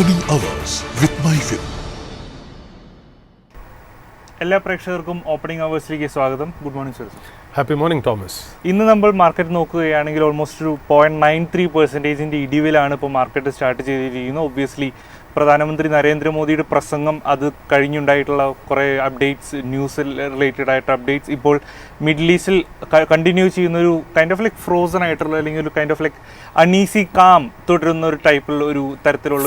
Opening Hours with MyFin. എല്ലാ പ്രേക്ഷകർക്കും opening അവേഴ്സിലേക്ക് സ്വാഗതം. Good morning sir. Happy morning Thomas. ഇന്ന് നമ്മൾ മാർക്കറ്റ് നോക്കുകയാണെങ്കിൽ ഓൾമോസ്റ്റ് ഒരു 0.93% ഇടിവിലാണ് ഇപ്പോൾ മാർക്കറ്റ് സ്റ്റാർട്ട് ചെയ്തിരിക്കുന്നത്. ഒബ്വിയസ്ലി പ്രധാനമന്ത്രി നരേന്ദ്രമോദിയുടെ പ്രസംഗം, അത് കഴിഞ്ഞുണ്ടായിട്ടുള്ള കുറേ അപ്ഡേറ്റ്സ്, ന്യൂസിൽ റിലേറ്റഡ് ആയിട്ട് അപ്ഡേറ്റ്സ്, ഇപ്പോൾ മിഡിൽ ഈസ്റ്റിൽ കണ്ടിന്യൂ ചെയ്യുന്നൊരു കൈൻഡ് ഓഫ് ലൈക്ക് ഫ്രോസൺ ആയിട്ടുള്ള അല്ലെങ്കിൽ ഒരു kind of like uneasy calm തുടരുന്ന ഒരു ടൈപ്പിലുള്ള ഒരു തരത്തിലുള്ള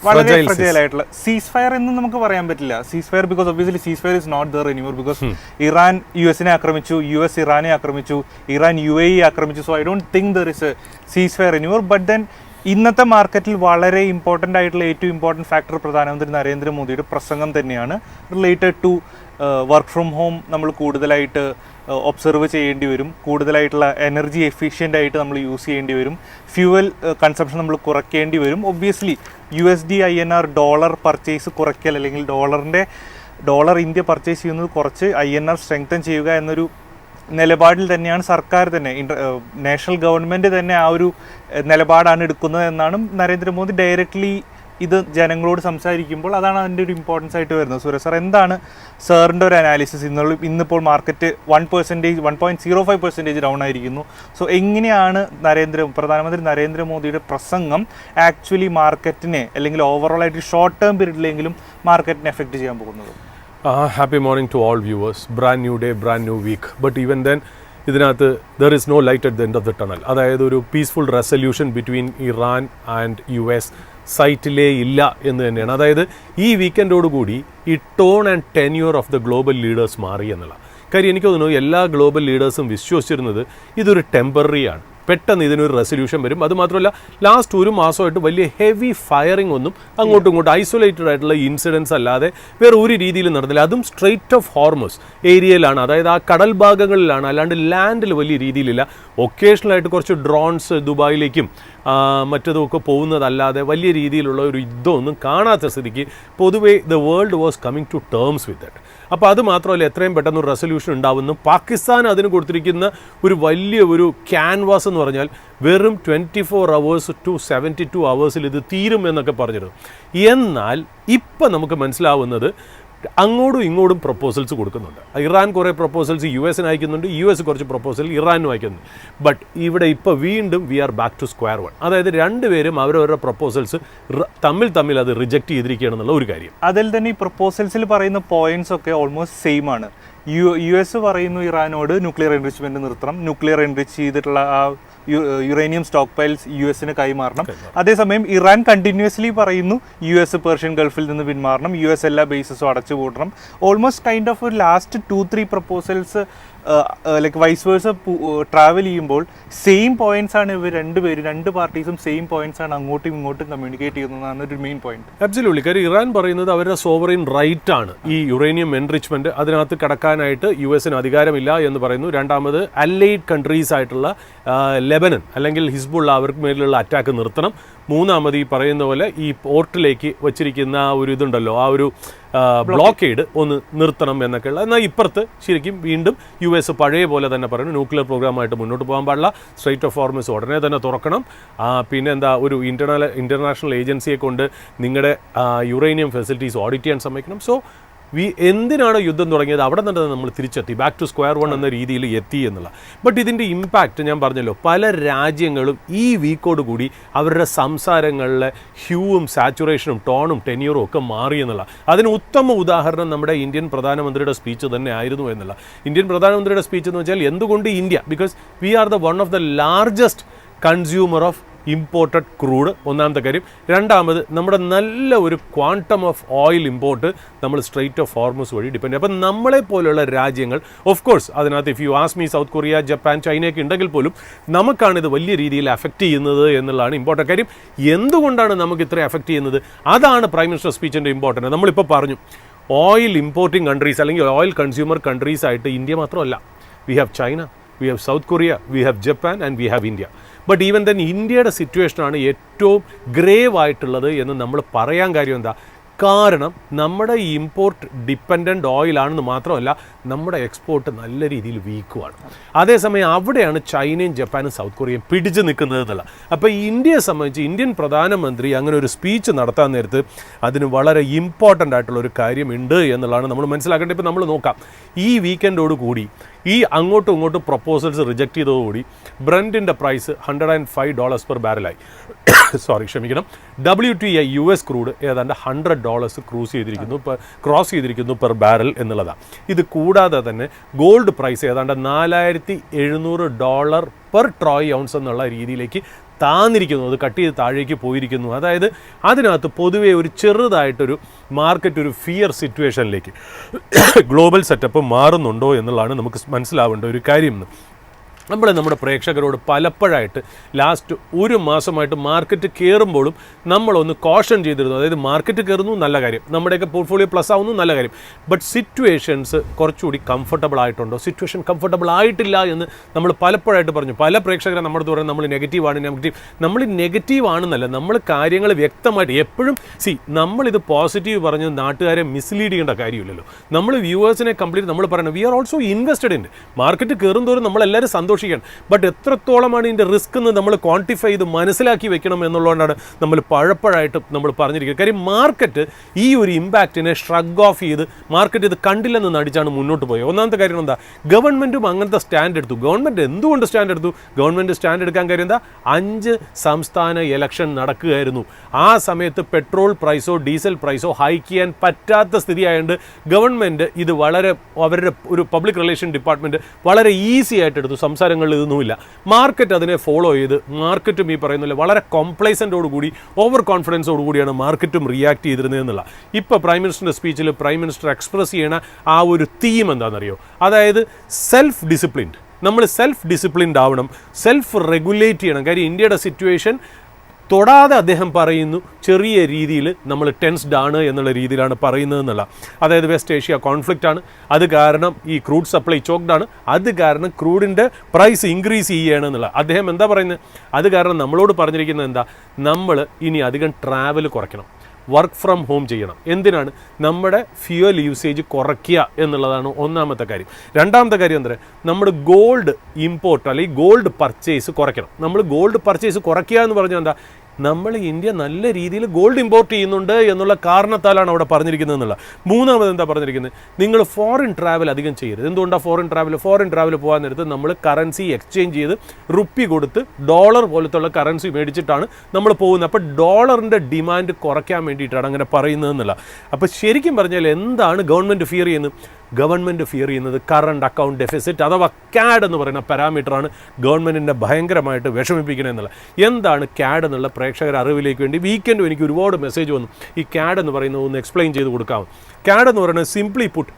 വളരെ ഫ്രജൈൽ ആയിട്ടുള്ള സീസ് ഫയർ എന്ന് നമുക്ക് പറയാൻ പറ്റില്ല. Cease fire because obviously cease fire is not there anymore because Iran US ആക്രമിച്ചു, US ഇറാനെ ആക്രമിച്ചു, ഇറാൻ UAE ആക്രമിച്ചു. So I don't think there is a cease fire anymore. But then ഇന്നത്തെ മാർക്കറ്റിൽ വളരെ ഇമ്പോർട്ടൻ്റ് ആയിട്ടുള്ള ഏറ്റവും ഇമ്പോർട്ടൻറ്റ് ഫാക്ടർ പ്രധാനമന്ത്രി നരേന്ദ്രമോദിയുടെ പ്രസംഗം തന്നെയാണ്. Related to work from home നമ്മൾ കൂടുതലായിട്ട് ഒബ്സർവ് ചെയ്യേണ്ടി വരും, കൂടുതലായിട്ടുള്ള എനർജി എഫിഷ്യൻ്റ് ആയിട്ട് നമ്മൾ യൂസ് ചെയ്യേണ്ടി വരും, ഫ്യൂവൽ കൺസംഷൻ നമ്മൾ കുറയ്ക്കേണ്ടി വരും. Obviously USD INR dollar purchase കുറയ്ക്കൽ അല്ലെങ്കിൽ ഡോളർ ഇന്ത്യ പർച്ചേസ് ചെയ്യുന്നത് കുറച്ച് INR സ്ട്രെങ്തൻ ചെയ്യുക എന്നൊരു നിലപാടിൽ തന്നെയാണ് സർക്കാർ തന്നെ, നാഷണൽ ഗവൺമെൻറ് തന്നെ ആ ഒരു നിലപാടാണ് എടുക്കുന്നത് എന്നാണ് നരേന്ദ്രമോദി ഡയറക്റ്റ്ലി ഇത് ജനങ്ങളോട് സംസാരിക്കുമ്പോൾ അതാണ് അതിൻ്റെ ഒരു ഇമ്പോർട്ടൻസ് ആയിട്ട് വരുന്നത്. സുരേഷ് സാർ, എന്താണ് സാറിൻ്റെ ഒരു അനാലിസിസ്? ഇന്നിപ്പോൾ മാർക്കറ്റ് 1.05% ഡൗൺ ആയിരിക്കുന്നു. സോ എങ്ങനെയാണ് പ്രധാനമന്ത്രി നരേന്ദ്രമോദിയുടെ പ്രസംഗം ആക്ച്വലി മാർക്കറ്റിനെ അല്ലെങ്കിൽ ഓവറോൾ ആയിട്ട് ഷോർട്ട് ടേം പീരീഡിലെങ്കിലും മാർക്കറ്റിനെ എഫക്റ്റ് ചെയ്യാൻ പോകുന്നത്? Happy morning to all viewers. Brand new day, brand new week. But even then, ഇതിനകത്ത് there is no light at the end of the tunnel. അതായത് ഒരു peaceful resolution between Iran and US സൈറ്റിലേ ഇല്ല എന്ന് തന്നെയാണ്. അതായത് ഈ വീക്കെൻഡോടുകൂടി ഈ tone and tenure of the global leaders മാറി എന്നുള്ള കാര്യം എനിക്ക് തോന്നുന്നു. എല്ലാ ഗ്ലോബൽ ലീഡേഴ്സും വിശ്വസിച്ചിരുന്നത് ഇതൊരു ടെമ്പററി ആണ്, പെട്ടെന്ന് ഇതിനൊരു റെസൊല്യൂഷൻ വരും. അതുമാത്രമല്ല ലാസ്റ്റ് ഒരു മാസമായിട്ട് വലിയ ഹെവി ഫയറിംഗ് ഒന്നും അങ്ങോട്ടും ഇങ്ങോട്ടും ഐസൊലേറ്റഡ് ആയിട്ടുള്ള ഇൻസിഡൻസ് അല്ലാതെ വേറെ ഒരു രീതിയിൽ നടന്നില്ല. അതും സ്ട്രെയിറ്റ് ഓഫ് ഹോർമസ് ഏരിയയിലാണ്, അതായത് ആ കടൽ ഭാഗങ്ങളിലാണ്, അല്ലാണ്ട് ലാൻഡിൽ വലിയ രീതിയിലില്ല. ഒക്കേഷണലായിട്ട് കുറച്ച് ഡ്രോൺസ് ദുബായിലേക്കും മറ്റതുമൊക്കെ പോകുന്നതല്ലാതെ വലിയ രീതിയിലുള്ള ഒരു യുദ്ധമൊന്നും കാണാത്ത സ്ഥിതിക്ക് പൊതുവേ the world was coming to terms with that. അപ്പോൾ അത് മാത്രമല്ല, എത്രയും പെട്ടെന്ന് ഒരു റെസൊല്യൂഷൻ ഉണ്ടാവുന്നു. പാകിസ്ഥാൻ അതിന് കൊടുത്തിരിക്കുന്ന ഒരു വലിയ ഒരു ക്യാൻവാസ് എന്ന് പറഞ്ഞാൽ വെറും 24 hours to 72 hours ഇത് തീരും എന്നൊക്കെ പറഞ്ഞിരുന്നു. എന്നാൽ ഇപ്പം നമുക്ക് മനസ്സിലാവുന്നത് അങ്ങോട്ടും ഇങ്ങോട്ടും പ്രപ്പോസൽസ് കൊടുക്കുന്നുണ്ട്. ഇറാൻ കുറേ പ്രപ്പോസൽസ് US അയക്കുന്നുണ്ട്, US കുറച്ച് പ്രപ്പോസൽ ഇറാനും അയക്കുന്നുണ്ട്. ബട്ട് ഇവിടെ ഇപ്പോൾ വീണ്ടും we are back to square one. അതായത് രണ്ടുപേരും അവരവരുടെ പ്രപ്പോസൽസ് തമ്മിൽ അത് റിജക്റ്റ് ചെയ്തിരിക്കുകയാണെന്നുള്ള ഒരു കാര്യം. അതിൽ തന്നെ ഈ പ്രപ്പോസൽസിൽ പറയുന്ന പോയിന്റ്സ് ഒക്കെ ഓൾമോസ്റ്റ് സെയിം ആണ്. US പറയുന്നു ഇറാനോട് ന്യൂക്ലിയർ എൻറിച്ച്മെന്റ് നിർത്തണം, ന്യൂക്ലിയർ എൻറിച്ച് ചെയ്തിട്ടുള്ള ആ യുറേനിയം സ്റ്റോക്ക് പൈൽസ് US കൈമാറണം. അതേസമയം ഇറാൻ കണ്ടിന്യൂസ്ലി പറയുന്നു US പേർഷ്യൻ ഗൾഫിൽ നിന്ന് പിന്മാറണം, US എല്ലാ ബേസസും അടച്ചുപൂട്ടണം. ഓൾമോസ്റ്റ് കൈൻഡ് ഓഫ് ഒരു last 2-3 proposals like vice versa travel ചെയ്യുമ്പോൾ സെയിം പോയിന്റ്സ് ആണ് ഇവർ രണ്ട് പാർട്ടീസും സെയിം പോയിന്റ്സ് ആണ് അങ്ങോട്ടും ഇങ്ങോട്ടും കമ്മ്യൂണിക്കേറ്റ് ചെയ്യുന്നതാണ് ഒരു മെയിൻ പോയിന്റ്. അബ്സല്യൂട്ട്ലി. കാര്യം ഇറാൻ പറയുന്നത് അവരുടെ സോവറിൻ റൈറ്റ് ആണ് ഈ യുറേനിയം എൻറിച്ച്മെന്റ്, അതിനകത്ത് കടക്കാനായിട്ട് US അധികാരമില്ല എന്ന് പറയുന്നു. രണ്ടാമത് അല്ലൈഡ് കൺട്രീസ് ആയിട്ടുള്ള ലെബനൻ അല്ലെങ്കിൽ ഹിസ്ബുള്ള അവർക്ക് മേലുള്ള അറ്റാക്ക് നിർത്തണം. മൂന്നാമത് ഈ പറയുന്ന പോലെ ഈ പോർട്ടിലേക്ക് വച്ചിരിക്കുന്ന ഒരു ഇതുണ്ടല്ലോ, ആ ഒരു ബ്ലോക്കേഡ് ഒന്ന് നിർത്തണം എന്നൊക്കെയുള്ള. എന്നാൽ ഇപ്പുറത്ത് ശരിക്കും വീണ്ടും US പഴയ പോലെ തന്നെ പറയുന്നു ന്യൂക്ലിയർ പ്രോഗ്രാമായിട്ട് മുന്നോട്ട് പോകാൻ പാടില്ല, സ്ട്രെയിറ്റ് ഓഫ് ഹോർമസ് ഉടനെ തന്നെ തുറക്കണം, പിന്നെ എന്താ ഒരു ഇൻ്റർനാഷണൽ ഏജൻസിയെ കൊണ്ട് നിങ്ങളുടെ യുറേനിയം ഫെസിലിറ്റീസ് ഓഡിറ്റ് ചെയ്യാൻ സമ്മതിക്കണം. സോ എന്തിനാണ് യുദ്ധം തുടങ്ങിയത് അവിടെ തന്നെ നമ്മൾ തിരിച്ചെത്തി, ബാക്ക് ടു സ്ക്വയർ വൺ എന്ന രീതിയിൽ എത്തി എന്നുള്ള. ബട്ട് ഇതിൻ്റെ ഇമ്പാക്റ്റ് ഞാൻ പറഞ്ഞല്ലോ, പല രാജ്യങ്ങളും ഈ വീക്കോട് കൂടി അവരുടെ സംസാരങ്ങളിലെ ഹ്യൂവും സാച്ചുറേഷനും ടോണും ടെന്യൂറും ഒക്കെ മാറി എന്നുള്ള. അതിന് ഉത്തമ ഉദാഹരണം നമ്മുടെ ഇന്ത്യൻ പ്രധാനമന്ത്രിയുടെ സ്പീച്ച് തന്നെ ആയിരുന്നു എന്നുള്ള. ഇന്ത്യൻ പ്രധാനമന്ത്രിയുടെ സ്പീച്ച് എന്ന് വെച്ചാൽ എന്തുകൊണ്ട് India, because we are the one of the largest consumer of imported crude, ഒന്നാമത്തെ കാര്യം. രണ്ടാമത് നമ്മുടെ നല്ല ഒരു ക്വാണ്ടം ഓഫ് ഓയിൽ ഇമ്പോർട്ട് നമ്മൾ സ്ട്രെയിറ്റ് ഓഫ് ഹോർമസ് വഴി ഡിപ്പെൻഡ് ചെയ്യും. അപ്പം നമ്മളെ പോലെയുള്ള രാജ്യങ്ങൾ, ഓഫ് കോഴ്സ് അതിനകത്ത് if you ask me South Korea, Japan, ചൈനയൊക്കെ ഉണ്ടെങ്കിൽ പോലും നമുക്കാണിത് വലിയ രീതിയിൽ അഫക്റ്റ് ചെയ്യുന്നത് എന്നുള്ളതാണ് ഇമ്പോർട്ടൻ്റ് കാര്യം. എന്തുകൊണ്ടാണ് നമുക്ക് ഇത്ര അഫക്റ്റ് ചെയ്യുന്നത്? അതാണ് പ്രൈം മിനിസ്റ്റർ സ്പീച്ചിൻ്റെ ഇമ്പോർട്ടൻ്റ്. നമ്മളിപ്പോൾ പറഞ്ഞു ഓയിൽ ഇമ്പോർട്ടിംഗ് കൺട്രീസ് അല്ലെങ്കിൽ ഓയിൽ കൺസ്യൂമർ കൺട്രീസ് ആയിട്ട് ഇന്ത്യ മാത്രമല്ല. We have China, we have south Korea, we have Japan and we have India. But even then ഇന്ത്യയുടെ സിറ്റുവേഷനാണ് ഏറ്റവും ഗ്രേവ് ആയിട്ടുള്ളത് എന്ന് നമ്മൾ പറയാൻ കാര്യം എന്താ? കാരണം നമ്മുടെ ഇമ്പോർട്ട് ഡിപ്പെൻഡൻ്റ് ഓയിലാണെന്ന് മാത്രമല്ല നമ്മുടെ എക്സ്പോർട്ട് നല്ല രീതിയിൽ വീക്കുമാണ്. അതേസമയം അവിടെയാണ് ചൈനയും ജപ്പാനും സൗത്ത് കൊറിയയും പിടിച്ചു നിൽക്കുന്നത് എന്നുള്ള. അപ്പോൾ ഇന്ത്യയെ സംബന്ധിച്ച് ഇന്ത്യൻ പ്രധാനമന്ത്രി അങ്ങനെ ഒരു സ്പീച്ച് നടത്താൻ നേരത്ത് അതിന് വളരെ ഇമ്പോർട്ടൻ്റ് ആയിട്ടുള്ള ഒരു കാര്യമുണ്ട് എന്നുള്ളതാണ് നമ്മൾ മനസ്സിലാക്കേണ്ടത്. ഇപ്പോൾ നമ്മൾ നോക്കാം, ഈ വീക്കെൻഡോട് കൂടി ഈ അങ്ങോട്ടും ഇങ്ങോട്ടും പ്രപ്പോസൽസ് റിജക്റ്റ് ചെയ്തതോടുകൂടി ബ്രൻറ്റിൻ്റെ പ്രൈസ് $105 പെർ ബാരലായി. ക്ഷമിക്കണം, WTI US ക്രൂഡ് ഏതാണ്ട് $100 ക്രോസ് ചെയ്തിരിക്കുന്നു പെർ ബാരൽ എന്നുള്ളതാണ്. ഇത് കൂടാതെ തന്നെ ഗോൾഡ് പ്രൈസ് ഏതാണ്ട് $4,700 പെർ ട്രോയ് ഔൺസ് എന്നുള്ള രീതിയിലേക്ക് താന്നിരിക്കുന്നു, അത് കട്ട് ചെയ്ത് താഴേക്ക് പോയിരിക്കുന്നു. അതായത് അതിനകത്ത് പൊതുവെ ഒരു ചെറുതായിട്ടൊരു മാർക്കറ്റ് ഒരു ഫിയർ സിറ്റുവേഷനിലേക്ക് ഗ്ലോബൽ സെറ്റപ്പ് മാറുന്നുണ്ടോ എന്നുള്ളതാണ് നമുക്ക് മനസ്സിലാവേണ്ട ഒരു കാര്യം. നമ്മുടെ പ്രേക്ഷകരോട് പലപ്പോഴായിട്ട് ലാസ്റ്റ് ഒരു മാസമായിട്ട് മാർക്കറ്റ് കയറുമ്പോഴും നമ്മളൊന്ന് കോഷൻ ചെയ്തിരുന്നു. അതായത് മാർക്കറ്റ് കയറുന്നു നല്ല കാര്യം, നമ്മുടെയൊക്കെ പോർട്ട്ഫോളിയോ പ്ലസ് ആവുന്നു നല്ല കാര്യം, ബട്ട് സിറ്റുവേഷൻസ് കുറച്ചുകൂടി കംഫർട്ടബിൾ ആയിട്ടുണ്ടോ, സിറ്റുവേഷൻ കംഫർട്ടബിൾ ആയിട്ടില്ല എന്ന് നമ്മൾ പലപ്പോഴായിട്ട് പറഞ്ഞു. പല പ്രേക്ഷകരെ നമ്മുടെ പറയുന്നത് നമ്മൾ നെഗറ്റീവ് ആണെന്നല്ല, നമ്മൾ കാര്യങ്ങൾ വ്യക്തമായിട്ട് എപ്പോഴും നമ്മളിത് പോസിറ്റീവ് പറഞ്ഞ് നാട്ടുകാരെ മിസ്ലീഡ് ചെയ്യേണ്ട കാര്യമില്ലല്ലോ. നമ്മൾ വ്യൂവേഴ്സിനെ കംപ്ലീറ്റ് നമ്മൾ പറയുന്നത് we are also invested in. Market കയറും തോറും നമ്മളെല്ലാവരും സന്തോഷിക്കണം, ബട്ട് എത്രത്തോളമാണ് ഇതിൻ്റെ റിസ്ക് എന്ന് നമ്മൾ ക്വാണ്ടിഫൈ ചെയ്ത് മനസ്സിലാക്കി വെക്കണം എന്നുള്ളതുകൊണ്ടാണ് നമ്മൾ പലപ്പോഴായിട്ട് നമ്മൾ പറഞ്ഞിരിക്കുന്നത്. കാര്യം മാർക്കറ്റ് ഈ ഒരു ഇമ്പാക്റ്റിനെ ഷ്രഗ് ഓഫ് ചെയ്ത് മാർക്കറ്റ് ഇത് കണ്ടില്ലെന്ന് നടിച്ചാണ് മുന്നോട്ട് പോയത്. ഒന്നാമത്തെ കാര്യം എന്താ, ഗവൺമെൻറ്റും അങ്ങനത്തെ സ്റ്റാൻഡ് എടുത്തു. ഗവൺമെൻറ് എന്തുകൊണ്ട് സ്റ്റാൻഡ് എടുത്തു? ഗവൺമെൻറ് സ്റ്റാൻഡ് എടുക്കാൻ കാര്യം എന്താ, 5 സംസ്ഥാന ഇലക്ഷൻ നടക്കുകയായിരുന്നു. ആ സമയത്ത് പെട്രോൾ പ്രൈസോ ഡീസൽ പ്രൈസോ ഹൈക്ക് ചെയ്യാൻ പറ്റാത്ത സ്ഥിതിയായതുകൊണ്ട് ഗവൺമെൻറ് ഇത് വളരെ അവരുടെ ഒരു പബ്ലിക് റിലേഷൻ ഡിപ്പാർട്ട്മെൻറ്റ് വളരെ ഈസി ആയിട്ട് എടുത്തു. സംസാരങ്ങളിൽ ഇതൊന്നുമില്ല. മാർക്കറ്റ് അതിനെ ഫോളോ ചെയ്ത് മാർക്കറ്റും ഈ പറയുന്നില്ല വളരെ കോംപ്ലേസൻറ്റോടുകൂടി ഓവർ കോൺഫിഡൻസോടുകൂടിയാണ് മാർക്കറ്റും റിയാക്ട് ചെയ്തിരുന്നത് എന്നുള്ള. ഇപ്പോൾ പ്രൈം മിനിസ്റ്ററിൻ്റെ സ്പീച്ചിൽ പ്രൈം മിനിസ്റ്റർ എക്സ്പ്രസ് ചെയ്യണ ആ ഒരു തീം എന്താണെന്നറിയോ, അതായത് സെൽഫ് ഡിസിപ്ലിൻഡ്. നമ്മൾ സെൽഫ് ഡിസിപ്ലിൻഡ് ആവണം, സെൽഫ് റെഗുലേറ്റ് ചെയ്യണം. കാര്യം ഇന്ത്യയുടെ സിറ്റുവേഷൻ തൊടാതെ അദ്ദേഹം പറയുന്നു ചെറിയ രീതിയിൽ നമ്മൾ ടെൻസ്ഡ് ആണ് എന്നുള്ള രീതിയിലാണ് പറയുന്നത് എന്നുള്ള. അതായത് വെസ്റ്റ് ഏഷ്യ കോൺഫ്ലിക്റ്റ് ആണ്, അത് കാരണം ഈ ക്രൂഡ് സപ്ലൈ ചോക്ഡ് ആണ്, അത് കാരണം ക്രൂഡിൻ്റെ പ്രൈസ് ഇൻക്രീസ് ചെയ്യുകയാണ് എന്നുള്ള. അദ്ദേഹം എന്താ പറയുന്നത്, അത് കാരണം നമ്മളോട് പറഞ്ഞിരിക്കുന്നത് എന്താ, നമ്മൾ ഇനി അധികം ട്രാവൽ കുറയ്ക്കണം, വർക്ക് ഫ്രം ഹോം ചെയ്യണം. എന്തിനാണ്? നമ്മുടെ ഫ്യൂവൽ യൂസേജ് കുറയ്ക്കുക എന്നുള്ളതാണ് ഒന്നാമത്തെ കാര്യം. രണ്ടാമത്തെ കാര്യം എന്താ, നമ്മുടെ ഗോൾഡ് ഇമ്പോർട്ട് അല്ലെങ്കിൽ ഗോൾഡ് പർച്ചേസ് കുറയ്ക്കണം. നമ്മൾ ഗോൾഡ് പർച്ചേസ് കുറയ്ക്കുക എന്ന് പറഞ്ഞാൽ എന്താ, നമ്മൾ ഇന്ത്യ നല്ല രീതിയിൽ ഗോൾഡ് ഇമ്പോർട്ട് ചെയ്യുന്നുണ്ട് എന്നുള്ള കാരണത്താലാണ് അവിടെ പറഞ്ഞിരിക്കുന്നത് എന്നുള്ള. മൂന്നാമത് എന്താ പറഞ്ഞിരിക്കുന്നത്, നിങ്ങൾ ഫോറിൻ ട്രാവൽ അധികം ചെയ്യരുത്. എന്തുകൊണ്ടാണ് ഫോറിൻ ട്രാവൽ പോകാൻ നേരത്ത് നമ്മൾ കറൻസി എക്സ്ചേഞ്ച് ചെയ്ത് റുപ്പി കൊടുത്ത് ഡോളർ പോലത്തുള്ള കറൻസി മേടിച്ചിട്ടാണ് നമ്മൾ പോകുന്നത്. അപ്പോൾ ഡോളറിൻ്റെ ഡിമാൻഡ് കുറയ്ക്കാൻ വേണ്ടിയിട്ടാണ് അങ്ങനെ പറയുന്നത് എന്നുള്ള. അപ്പോൾ ശരിക്കും പറഞ്ഞാൽ എന്താണ് ഗവൺമെൻറ് ഫിയർ ചെയ്യുന്നത്? ഗവൺമെൻറ് ഫിയർ ചെയ്യുന്നത് കറണ്ട് അക്കൗണ്ട് ഡെഫിസിറ്റ് അഥവാ CAD എന്ന് പറയുന്ന പാരാമീറ്ററാണ് ഗവൺമെൻറ്റിൻ്റെ ഭയങ്കരമായിട്ട് വിഷമിപ്പിക്കുന്നത് എന്നുള്ളത്. എന്താണ് CAD എന്നുള്ള പ്രേക്ഷകർ അറിവിലേക്ക് വേണ്ടി വീക്കെൻഡും എനിക്ക് ഒരുപാട് മെസ്സേജ് വന്നു. ഈ CAD എന്ന് പറയുന്നത് ഒന്ന് എക്സ്പ്ലെയിൻ ചെയ്ത് കൊടുക്കാമോ? CAD എന്ന് പറയുന്നത് simply put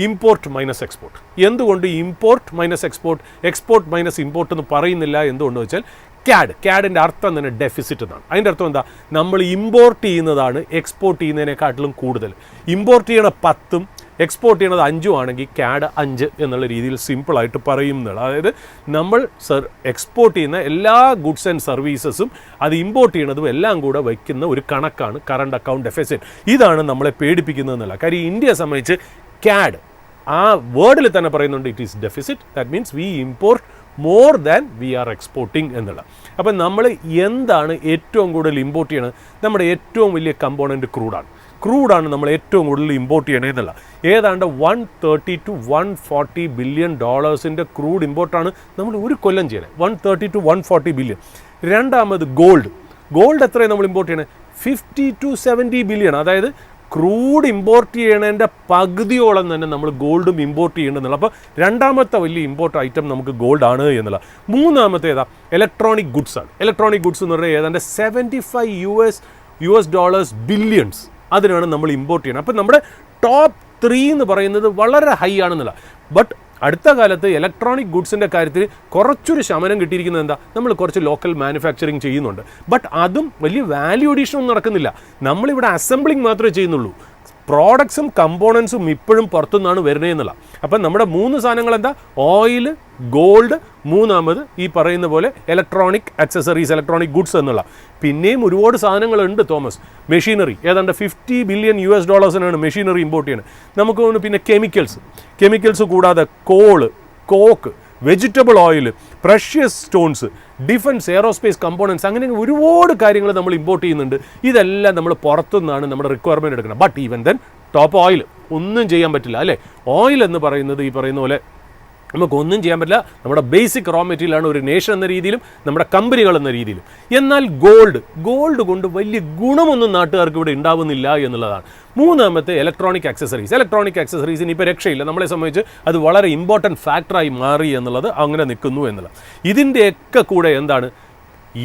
import minus export. എന്തുകൊണ്ട് import minus export, export minus import എന്ന് പറയുന്നില്ല? എന്തുകൊണ്ട് വെച്ചാൽ CADിൻ്റെ അർത്ഥം തന്നെ ഡെഫിസിറ്റ് എന്നാണ്. അതിൻ്റെ അർത്ഥം എന്താ, നമ്മൾ ഇമ്പോർട്ട് ചെയ്യുന്നതാണ് എക്സ്പോർട്ട് ചെയ്യുന്നതിനെക്കാട്ടിലും കൂടുതൽ. ഇമ്പോർട്ട് ചെയ്യണ 10ഉം എക്സ്പോർട്ട് ചെയ്യണത് 5ഉം ആണെങ്കിൽ CAD 5 എന്നുള്ള രീതിയിൽ സിമ്പിളായിട്ട് പറയുന്നത്. അതായത് നമ്മൾ എക്സ്പോർട്ട് ചെയ്യുന്ന എല്ലാ ഗുഡ്സ് ആൻഡ് സർവീസസും അത് ഇമ്പോർട്ട് ചെയ്യണതും എല്ലാം കൂടെ വയ്ക്കുന്ന ഒരു കണക്കാണ് കറണ്ട് അക്കൗണ്ട് ഡെഫിസിറ്റ്. ഇതാണ് നമ്മളെ പേടിപ്പിക്കുന്നത് എന്നുള്ള കാര്യം. ഇന്ത്യയെ സംബന്ധിച്ച് CAD ആ വേർഡിൽ തന്നെ പറയുന്നുണ്ട്, it is deficit, that means we import more than we are exporting എന്നുള്ള. അപ്പം നമ്മൾ എന്താണ് ഏറ്റവും കൂടുതൽ ഇമ്പോർട്ട് ചെയ്യണത്? നമ്മുടെ ഏറ്റവും വലിയ കമ്പോണൻറ്റ് ക്രൂഡാണ് നമ്മൾ ഏറ്റവും കൂടുതൽ ഇമ്പോർട്ട് ചെയ്യണത് എന്നുള്ള. ഏതാണ്ട് $130 to $140 ബില്യൺ ക്രൂഡ് ഇമ്പോർട്ടാണ് നമ്മൾ ഒരു കൊല്ലം ചെയ്യണത്. 130 to 140 ബില്യൺ. രണ്ടാമത് ഗോൾഡ് എത്രയാണ് നമ്മൾ ഇമ്പോർട്ട് ചെയ്യണത്? 50 to 70 ബില്യൺ. അതായത് ക്രൂഡ് ഇമ്പോർട്ട് ചെയ്യണതിൻ്റെ പകുതിയോളം തന്നെ നമ്മൾ ഗോൾഡും ഇമ്പോർട്ട് ചെയ്യേണ്ടതെന്നുള്ള. അപ്പോൾ രണ്ടാമത്തെ വലിയ ഇമ്പോർട്ട് ഐറ്റം നമുക്ക് ഗോൾഡ് ആണ് എന്നുള്ള. മൂന്നാമത്തെ ഏതാ? ഇലക്ട്രോണിക് ഗുഡ്സ് ആണ്. ഇലക്ട്രോണിക് ഗുഡ്സ് എന്ന് പറഞ്ഞാൽ ഏതാണ്ട് $75 ബില്യൺസ് അതിനാണ് നമ്മൾ ഇമ്പോർട്ട് ചെയ്യണം. അപ്പോൾ നമ്മുടെ ടോപ്പ് 3 എന്ന് പറയുന്നത് വളരെ ഹൈ ആണെന്നുള്ള. ബട്ട് അടുത്ത കാലത്ത് ഇലക്ട്രോണിക് ഗുഡ്സിൻ്റെ കാര്യത്തിൽ കുറച്ചൊരു ശമനം കിട്ടിയിരിക്കുന്നത് എന്താ, നമ്മൾ കുറച്ച് ലോക്കൽ മാനുഫാക്ചറിങ് ചെയ്യുന്നുണ്ട്. ബട്ട് അതും വലിയ വാല്യൂ അഡീഷനൊന്നും നടക്കുന്നില്ല. നമ്മളിവിടെ അസംബ്ലിങ് മാത്രമേ ചെയ്യുന്നുള്ളൂ. പ്രോഡക്ട്സും കമ്പോണൻസും ഇപ്പോഴും പുറത്തുനിന്നാണ് വരുന്നത് എന്നുള്ള. അപ്പം നമ്മുടെ 3 സാധനങ്ങൾ എന്താ? ഓയിൽ, ഗോൾഡ്, മൂന്നാമത് ഈ പറയുന്ന പോലെ ഇലക്ട്രോണിക് ആക്സസറീസ്, ഇലക്ട്രോണിക് ഗുഡ്സ് എന്നുള്ള. പിന്നെയും ഒരുപാട് സാധനങ്ങളുണ്ട് തോമസ്. മെഷീനറി ഏതാണ്ട് $50 ബില്യൺ മെഷീനറി ഇമ്പോർട്ട് ചെയ്യുന്നത്. നമുക്ക് തോന്നുന്നു പിന്നെ കെമിക്കൽസ് കൂടാതെ coal, coke, vegetable oil, precious stones, defence, aerospace components, അങ്ങനെ ഒരുപാട് കാര്യങ്ങൾ നമ്മൾ ഇമ്പോർട്ട് ചെയ്യുന്നുണ്ട്. ഇതെല്ലാം നമ്മൾ പുറത്തുനിന്നാണ് നമ്മുടെ റിക്വയർമെൻറ്റ് എടുക്കുന്നത്. But even then top oil ഒന്നും ചെയ്യാൻ പറ്റില്ല അല്ലേ? ഓയിൽ എന്ന് പറയുന്നത് ഈ പറയുന്ന പോലെ നമുക്കൊന്നും ചെയ്യാൻ പറ്റില്ല. നമ്മുടെ ബേസിക് റോ മെറ്റീരിയലാണ് ഒരു നേഷൻ എന്ന രീതിയിലും നമ്മുടെ കമ്പനികൾ എന്ന രീതിയിലും. എന്നാൽ ഗോൾഡ് കൊണ്ട് വലിയ ഗുണമൊന്നും നാട്ടുകാർക്ക് ഇവിടെ ഉണ്ടാവുന്നില്ല എന്നുള്ളതാണ്. മൂന്നാമത്തെ ഇലക്ട്രോണിക് ആക്സസറീസിന് ഇപ്പോൾ രക്ഷയില്ല. നമ്മളെ സംബന്ധിച്ച് അത് വളരെ ഇമ്പോർട്ടൻറ്റ് ഫാക്ടറായി മാറി എന്നുള്ളത് അങ്ങനെ നിൽക്കുന്നു എന്നുള്ളത്. ഇതിൻ്റെയൊക്കെ കൂടെ എന്താണ്,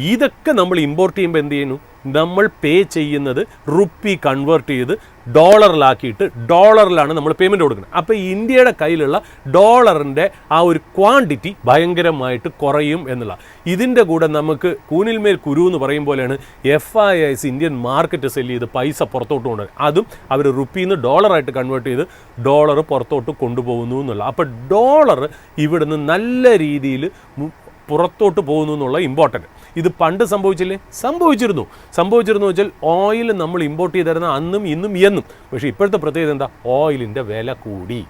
ഇതൊക്കെ നമ്മൾ ഇമ്പോർട്ട് ചെയ്യുമ്പോൾ എന്ത് ചെയ്യുന്നു, നമ്മൾ പേ ചെയ്യുന്നത് റുപ്പി കൺവേർട്ട് ചെയ്ത് ഡോളറിലാക്കിയിട്ട് ഡോളറിലാണ് നമ്മൾ പേയ്മെൻറ്റ് കൊടുക്കുന്നത്. അപ്പോൾ ഇന്ത്യയുടെ കയ്യിലുള്ള ഡോളറിൻ്റെ ആ ഒരു ക്വാണ്ടിറ്റി ഭയങ്കരമായിട്ട് കുറയും എന്നുള്ള. ഇതിൻ്റെ കൂടെ നമുക്ക് കൂനിൽമേൽ കുരു എന്ന് പറയും പോലെയാണ് FIIs ഇന്ത്യൻ മാർക്കറ്റ് സെല്ല് ചെയ്ത് പൈസ പുറത്തോട്ട് കൊണ്ടുവരും. അതും അവർ റുപ്പിയിൽ നിന്ന് ഡോളറായിട്ട് കൺവേർട്ട് ചെയ്ത് ഡോളർ പുറത്തോട്ട് കൊണ്ടുപോകുന്നു എന്നുള്ള. അപ്പോൾ ഡോളർ ഇവിടുന്ന് നല്ല രീതിയിൽ പുറത്തോട്ട് പോകുന്നു എന്നുള്ള ഇമ്പോർട്ടൻറ്റ്. ഇത് പണ്ട് സംഭവിച്ചിരുന്നു വെച്ചാൽ ഓയിൽ നമ്മൾ ഇമ്പോർട്ട് ചെയ്തിരുന്ന അന്നും ഇന്നും എന്നും. പക്ഷേ ഇപ്പോഴത്തെ പ്രത്യേകത എന്താ? ഓയിലിൻ്റെ വില കൂടി,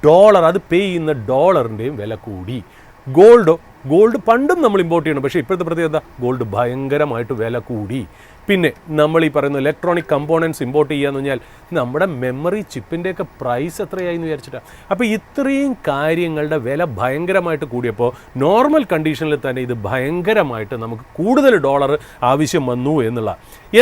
ഡോളർ, അത് പേ ചെയ്യുന്ന ഡോളറിൻ്റെയും വില കൂടി. ഗോൾഡ് പണ്ടും നമ്മൾ ഇമ്പോർട്ട് ചെയ്യണം, പക്ഷേ ഇപ്പോഴത്തെ പ്രത്യേകത എന്താ? ഗോൾഡ് ഭയങ്കരമായിട്ട് വില കൂടി. പിന്നെ നമ്മൾ ഈ പറയുന്ന ഇലക്ട്രോണിക് കമ്പോണൻസ് ഇമ്പോർട്ട് ചെയ്യാന്ന് പറഞ്ഞാൽ നമ്മുടെ മെമ്മറി ചിപ്പിൻ്റെയൊക്കെ പ്രൈസ് എത്രയായി എന്ന് വിചാരിച്ചിട്ടാണ്. അപ്പോൾ ഇത്രയും കാര്യങ്ങളുടെ വില ഭയങ്കരമായിട്ട് കൂടിയപ്പോൾ നോർമൽ കണ്ടീഷനിൽ തന്നെ ഇത് ഭയങ്കരമായിട്ട് നമുക്ക് കൂടുതൽ ഡോളർ ആവശ്യം വന്നു എന്നുള്ള.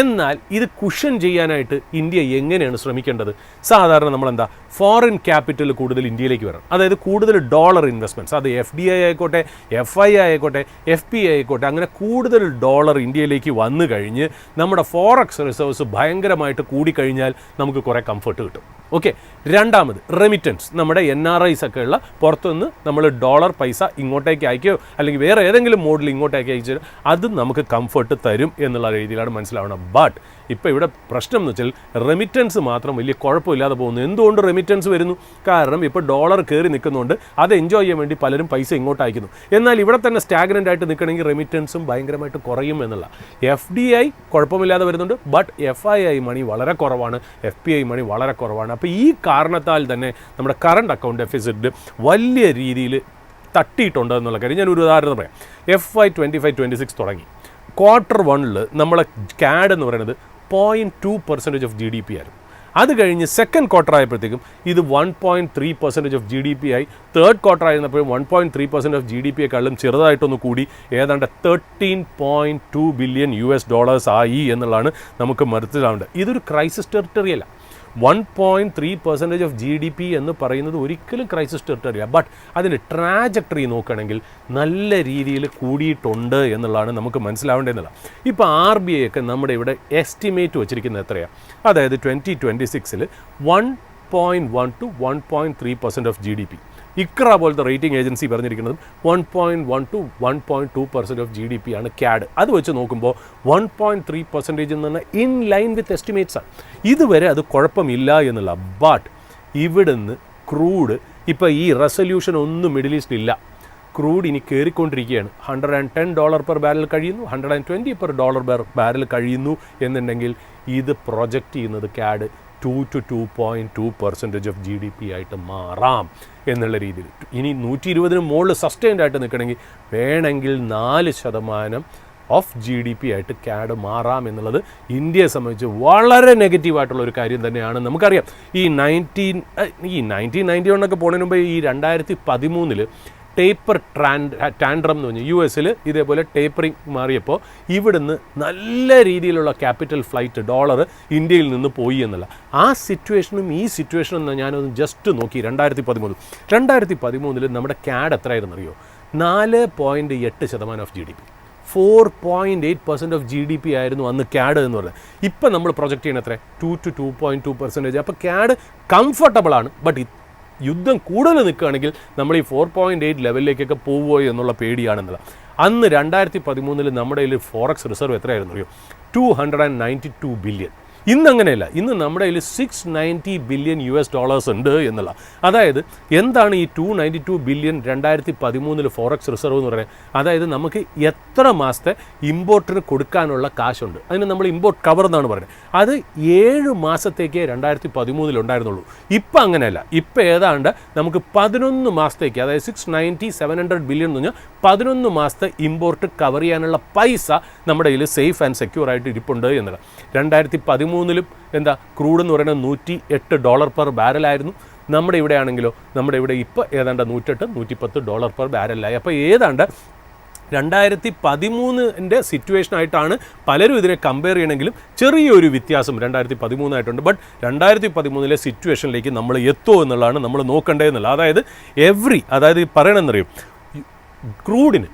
എന്നാൽ ഇത് കുഷൻ ചെയ്യാനായിട്ട് ഇന്ത്യ എങ്ങനെയാണ് ശ്രമിക്കേണ്ടത്? സാധാരണ നമ്മളെന്താ, ഫോറിൻ ക്യാപിറ്റൽ കൂടുതൽ ഇന്ത്യയിലേക്ക് വരണം. അതായത് കൂടുതൽ ഡോളർ ഇൻവെസ്റ്റ്മെൻറ്റ്സ്, അത് FDI ആയിക്കോട്ടെ, FII ആയിക്കോട്ടെ, FPI ആയിക്കോട്ടെ, അങ്ങനെ കൂടുതൽ ഡോളർ ഇന്ത്യയിലേക്ക് വന്നു കഴിഞ്ഞ് നമ്മുടെ ഫോറക്സ് റിസർവ്സ് ഭയങ്കരമായിട്ട് കൂടിക്കഴിഞ്ഞാൽ നമുക്ക് കുറേ കംഫർട്ട് കിട്ടും. ഓക്കെ. രണ്ടാമത് റെമിറ്റൻസ്. നമ്മുടെ NRIs ഒക്കെ ഉള്ള പുറത്തുനിന്ന് നമ്മൾ ഡോളർ പൈസ ഇങ്ങോട്ടേക്ക് അയക്കുകയോ അല്ലെങ്കിൽ വേറെ ഏതെങ്കിലും മോഡിൽ ഇങ്ങോട്ടേക്ക് അയച്ചാൽ അത് നമുക്ക് കംഫർട്ട് തരും എന്നുള്ള രീതിയിലാണ് മനസ്സിലാവണം. ബട്ട് ഇപ്പോൾ ഇവിടെ പ്രശ്നം എന്ന് വെച്ചാൽ റെമിറ്റൻസ് മാത്രം വലിയ കുഴപ്പമില്ലാതെ പോകുന്നു. എന്തുകൊണ്ട് റെമിറ്റൻസ് വരുന്നു? കാരണം ഇപ്പോൾ ഡോളർ കയറി നിൽക്കുന്നതുകൊണ്ട് അത് എൻജോയ് ചെയ്യാൻ വേണ്ടി പലരും പൈസ ഇങ്ങോട്ട് അയക്കുന്നു. എന്നാൽ ഇവിടെ തന്നെ സ്റ്റാഗ്നൻ്റ് ആയിട്ട് നിൽക്കണമെങ്കിൽ റെമിറ്റൻസും ഭയങ്കരമായിട്ട് കുറയും എന്നുള്ള. FDI കുഴപ്പമില്ലാതെ വരുന്നുണ്ട്, ബട്ട് FII മണി വളരെ കുറവാണ്, FPI മണി വളരെ കുറവാണ്. അപ്പോൾ ഈ കാരണത്താൽ തന്നെ നമ്മുടെ കറണ്ട് അക്കൗണ്ട് ഡെഫിസിറ്റ് വലിയ രീതിയിൽ തട്ടിയിട്ടുണ്ട് എന്നുള്ള കാര്യം ഞാനൊരു ഉദാഹരണം പറയാം. FY 25-26 തുടങ്ങി. Q1 നമ്മളെ CAD എന്ന് പറയുന്നത് 0.2% ഓഫ് GDP ആയിരുന്നു. അത് കഴിഞ്ഞ് സെക്കൻഡ് ക്വാർട്ടർ ആയപ്പോഴത്തേക്കും ഇത് 1.3% ഓഫ് GDP ആയി. തേർഡ് ക്വാർട്ടർ ആയിരുന്നപ്പോഴും 1.3% ഓഫ് GDP-യെക്കാളും ചെറുതായിട്ടൊന്ന് കൂടി ഏതാണ്ട് $13.2 ബില്യൺ ആയി എന്നുള്ളതാണ് നമുക്ക് മനസ്സിലാവേണ്ടത്. ഇതൊരു ക്രൈസിസ് ടെറിട്ടറി അല്ല. 1.3% ഓഫ് GDP എന്ന് പറയുന്നത് ഒരിക്കലും ക്രൈസിസ് ടെറിട്ടറിയാണ്. ബട്ട് അതിൻ്റെ ട്രാജക്ടറി നോക്കുകയാണെങ്കിൽ നല്ല രീതിയിൽ കൂടിയിട്ടുണ്ട് എന്നുള്ളതാണ് നമുക്ക് മനസ്സിലാവേണ്ടതെന്നുള്ള. ഇപ്പോൾ RBI ഒക്കെ നമ്മുടെ ഇവിടെ എസ്റ്റിമേറ്റ് വെച്ചിരിക്കുന്നത് എത്രയാണ്? അതായത് 2026 1.1 to 1.3% ഓഫ് GDP. ഇക്ര പോലത്തെ റേറ്റിംഗ് ഏജൻസി പറഞ്ഞിരിക്കുന്നത് 1.1 to 1.2% ഓഫ് GDP ആണ് CAD. അത് വെച്ച് നോക്കുമ്പോൾ 1.3% എന്ന് പറഞ്ഞാൽ ഇൻ ലൈൻ വിത്ത് എസ്റ്റിമേറ്റ്സ് ആണ്. ഇതുവരെ അത് കുഴപ്പമില്ല എന്നുള്ള. ബട്ട് ഇവിടുന്ന് ക്രൂഡ് ഇപ്പോൾ ഈ റെസൊല്യൂഷൻ ഒന്നും മിഡിൽ ഈസ്റ്റ് ഇല്ല. ക്രൂഡ് ഇനി കയറിക്കൊണ്ടിരിക്കുകയാണ്. $110 പെർ ബാരൽ കഴിയുന്നു, $120 പെർ ബാരൽ കഴിയുന്നു എന്നുണ്ടെങ്കിൽ ഇത് പ്രൊജക്റ്റ് ചെയ്യുന്നത് CAD 2 to 2.2% ഓഫ് GDP ആയിട്ട് മാറാം എന്നുള്ള രീതിയിൽ. ഇനി 120 മുകളിൽ സസ്റ്റൈൻഡ് ആയിട്ട് നിൽക്കണമെങ്കിൽ വേണമെങ്കിൽ 4% ഓഫ് GDP ആയിട്ട് CAD മാറാം എന്നുള്ളത് ഇന്ത്യയെ സംബന്ധിച്ച് വളരെ നെഗറ്റീവായിട്ടുള്ള ഒരു കാര്യം തന്നെയാണ്. നമുക്കറിയാം ഈ 1991 പോണതിന് മുമ്പ് ഈ 2013 ടേപ്പർ ടാൻഡ്രം എന്ന് പറഞ്ഞാൽ US ഇതേപോലെ ടേപ്പറിങ് മാറിയപ്പോൾ ഇവിടുന്ന് നല്ല രീതിയിലുള്ള ക്യാപിറ്റൽ ഫ്ലൈറ്റ് ഡോളർ ഇന്ത്യയിൽ നിന്ന് പോയി എന്നുള്ള ആ സിറ്റുവേഷനും ഈ സിറ്റുവേഷനും ഞാനൊന്ന് ജസ്റ്റ് നോക്കി. 2013 നമ്മുടെ CAD എത്രയായിരുന്നു അറിയോ? 4.8% ഓഫ് GDP. 4.8% ഓഫ് GDP ആയിരുന്നു അന്ന് CAD എന്ന് പറയുന്നത്. ഇപ്പം നമ്മൾ പ്രൊജക്റ്റ് ചെയ്യണ എത്ര? 2 to 2.2%. അപ്പോൾ CAD കംഫർട്ടബിളാണ്. ബട്ട് യുദ്ധം കൂടുതൽ നിൽക്കുകയാണെങ്കിൽ നമ്മൾ ഈ 4.8 ലെവലിലേക്കൊക്കെ പോവുമോ എന്നുള്ള പേടിയാണെന്നുള്ള. അന്ന് 2013 നമ്മുടെ കയ്യിൽ ഫോറക്സ് റിസർവ് എത്രയായിരുന്നു അറിയോ? 292 ബില്യൺ. ഇന്നങ്ങനെയല്ല. ഇന്ന് നമ്മുടെ കയ്യിൽ $690 ബില്യൺ ഉണ്ട് എന്നുള്ള. അതായത് എന്താണ് ഈ $292 ബില്യൺ 2013 ഫോറക്സ് റിസർവ് എന്ന് പറയുന്നത്? അതായത് നമുക്ക് എത്ര മാസത്തെ ഇമ്പോർട്ടിന് കൊടുക്കാനുള്ള കാശുണ്ട്, അതിന് നമ്മൾ ഇമ്പോർട്ട് കവർ എന്നാണ് പറയുന്നത്. അത് 7 മാസത്തേക്കേ 2013 ഉണ്ടായിരുന്നുള്ളൂ. ഇപ്പം അങ്ങനെയല്ല. ഇപ്പം ഏതാണ്ട് നമുക്ക് 11 മാസത്തേക്ക്, അതായത് 700 ബില്യൺ എന്ന് പറഞ്ഞാൽ 11 മാസത്തെ ഇമ്പോർട്ട് കവർ ചെയ്യാനുള്ള പൈസ നമ്മുടെ കയ്യിൽ സേഫ് ആൻഡ് സെക്യൂർ ആയിട്ട് ഇരിപ്പുണ്ട് എന്നുള്ളത്. 2013 എന്താ ക്രൂഡ് എന്ന് പറയുന്നത് $108 പെർ ബാരലായിരുന്നു. നമ്മുടെ ഇവിടെ ആണെങ്കിലോ, നമ്മുടെ ഇവിടെ ഇപ്പോൾ ഏതാണ്ട് $108-110 പെർ ബാരലായി. അപ്പോൾ ഏതാണ്ട് 2013 സിറ്റുവേഷനായിട്ടാണ് പലരും ഇതിനെ കമ്പയർ ചെയ്യണമെങ്കിലും ചെറിയൊരു വ്യത്യാസം 2013 ആയിട്ടുണ്ട്. ബട്ട് 2013 സിറ്റുവേഷനിലേക്ക് നമ്മൾ എത്തുമോ എന്നുള്ളതാണ് നമ്മൾ നോക്കേണ്ടതെന്നുള്ളത്. അതായത് പറയണമെന്നറിയും, ക്രൂഡിന്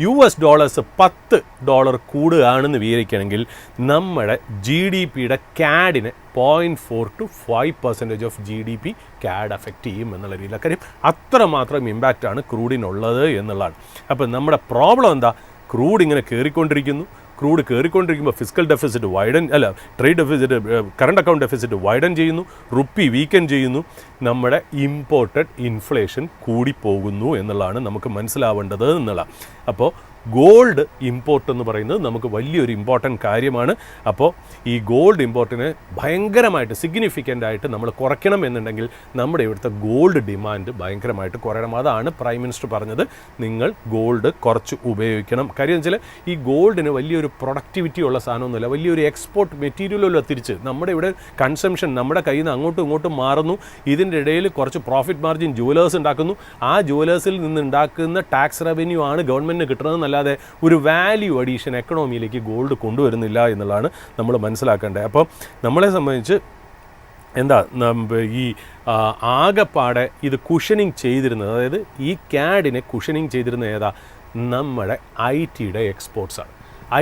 US ഡോളേഴ്സ് $10 കൂടുകയാണെന്ന് വിചാരിക്കുകയാണെങ്കിൽ നമ്മുടെ GDPയുടെ CAD-നെ 0.4 to 5% of GDP CAD affect ചെയ്യും എന്നുള്ള രീതിയിൽ. കാര്യം അത്രമാത്രം ഇമ്പാക്റ്റാണ് ക്രൂഡിനുള്ളത് എന്നുള്ളതാണ്. അപ്പം നമ്മുടെ പ്രോബ്ലം എന്താ? ക്രൂഡ് ഇങ്ങനെ കയറിക്കൊണ്ടിരിക്കുന്നു. ക്രൂഡ് കയറിക്കൊണ്ടിരിക്കുമ്പോൾ fiscal deficit trade deficit, current account deficit widen ചെയ്യുന്നു, റുപ്പി വീക്കൻ ചെയ്യുന്നു, നമ്മുടെ ഇമ്പോർട്ടഡ് ഇൻഫ്ലേഷൻ കൂടിപ്പോകുന്നു എന്നുള്ളതാണ് നമുക്ക് മനസ്സിലാവേണ്ടത് എന്നുള്ള. അപ്പോൾ ഗോൾഡ് ഇമ്പോർട്ട് എന്ന് പറയുന്നത് നമുക്ക് വലിയൊരു ഇമ്പോർട്ടൻ്റ് കാര്യമാണ്. അപ്പോൾ ഈ ഗോൾഡ് ഇമ്പോർട്ടിനെ ഭയങ്കരമായിട്ട് സിഗ്നിഫിക്കൻ്റ് ആയിട്ട് നമ്മൾ കുറയ്ക്കണം എന്നുണ്ടെങ്കിൽ നമ്മുടെ ഇവിടുത്തെ ഗോൾഡ് ഡിമാൻഡ് ഭയങ്കരമായിട്ട് കുറയണം. അതാണ് പ്രൈം മിനിസ്റ്റർ പറഞ്ഞത്, നിങ്ങൾ ഗോൾഡ് കുറച്ച് ഉപയോഗിക്കണം. കാര്യം എന്ന് വെച്ചാൽ ഈ ഗോൾഡിന് വലിയൊരു പ്രൊഡക്ടിവിറ്റി ഉള്ള സാധനമൊന്നുമില്ല, വലിയൊരു എക്സ്പോർട്ട് മെറ്റീരിയലല്ലോ. തിരിച്ച് നമ്മുടെ ഇവിടെ കൺസംഷൻ നമ്മുടെ കയ്യിൽ നിന്ന് അങ്ങോട്ടും ഇങ്ങോട്ടും മാറുന്നു. ഇതിൻ്റെ ഇടയിൽ കുറച്ച് പ്രോഫിറ്റ് മാർജിൻ ജുവലേഴ്സ് ഉണ്ടാക്കുന്നു. ആ ജുവലേഴ്സിൽ നിന്ന് ഉണ്ടാക്കുന്ന ടാക്സ് റവന്യൂ ആണ് ഗവൺമെൻറ്റിന് കിട്ടുന്നത്. അല്ലാതെ ഒരു വാല്യൂ അഡീഷൻ എക്കണോമിയിലേക്ക് ഗോൾഡ് കൊണ്ടുവരുന്നില്ല എന്നുള്ളതാണ് നമ്മൾ മനസ്സിലാക്കേണ്ടത്. അപ്പോൾ നമ്മളെ സംബന്ധിച്ച് എന്താ ഈ ആകെപ്പാടെ ഇത് കുഷനിങ് ചെയ്തിരുന്നത്, അതായത് ഈ CAD-നെ കുഷനിങ് ചെയ്തിരുന്നത് ഏതാ? നമ്മുടെ IT-യുടെ എക്സ്പോർട്സാണ്.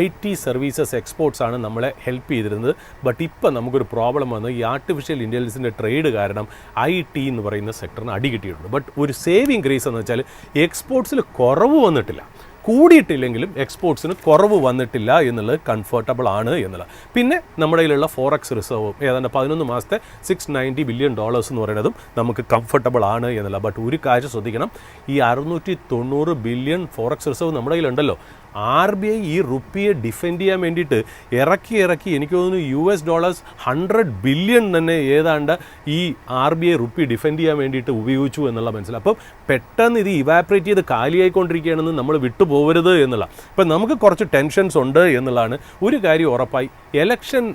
IT സർവീസസ് എക്സ്പോർട്സാണ് നമ്മളെ ഹെൽപ്പ് ചെയ്തിരുന്നത്. ബട്ട് ഇപ്പം നമുക്കൊരു പ്രോബ്ലം വന്നു. ഈ ആർട്ടിഫിഷ്യൽ ഇൻ്റലിജൻസിൻ്റെ ട്രേഡ് കാരണം IT എന്ന് പറയുന്ന സെക്ടറിന് അടി കിട്ടിയിട്ടുണ്ട്. ബട്ട് ഒരു സേവിങ് ഗ്രേസ് എന്ന് വെച്ചാൽ എക്സ്പോർട്സിൽ കുറവ് വന്നിട്ടില്ല, കൂടിയിട്ടില്ലെങ്കിലും എക്സ്പോർട്സിന് കുറവ് വന്നിട്ടില്ല എന്നുള്ളത് കംഫർട്ടബിൾ ആണ് എന്നുള്ളത്. പിന്നെ നമ്മുടെ കയ്യിലുള്ള ഫോറക്സ് റിസർവും ഏതാണ്ട് 11 മാസത്തെ $690 ബില്യൺ എന്ന് പറയുന്നതും നമുക്ക് കംഫർട്ടബിൾ ആണ് എന്നുള്ള. ബട്ട് ഒരു കാര്യം ശ്രദ്ധിക്കണം, ഈ 690 ബില്യൺ ഫോറക്സ് റിസർവ് നമ്മുടെ കയ്യിലുണ്ടല്ലോ, RBI ഈ റുപ്പിയെ ഡിഫെൻഡ് ചെയ്യാൻ വേണ്ടിയിട്ട് ഇറക്കി എനിക്ക് തോന്നുന്നു $100 ബില്യൺ തന്നെ ഏതാണ്ട് ഈ RBI റുപ്പി ഡിഫെൻഡ് ചെയ്യാൻ വേണ്ടിയിട്ട് ഉപയോഗിച്ചു എന്നുള്ള മനസ്സിലായി. അപ്പം പെട്ടെന്ന് ഇത് ഇവാപ്രേറ്റ് ചെയ്ത് കാലിയായിക്കൊണ്ടിരിക്കുകയാണെന്ന് നമ്മൾ വിട്ടുപോകരുത് എന്നുള്ള. അപ്പം നമുക്ക് കുറച്ച് ടെൻഷൻസ് ഉണ്ട് എന്നുള്ളതാണ്. ഒരു കാര്യം ഉറപ്പായി, എലക്ഷൻ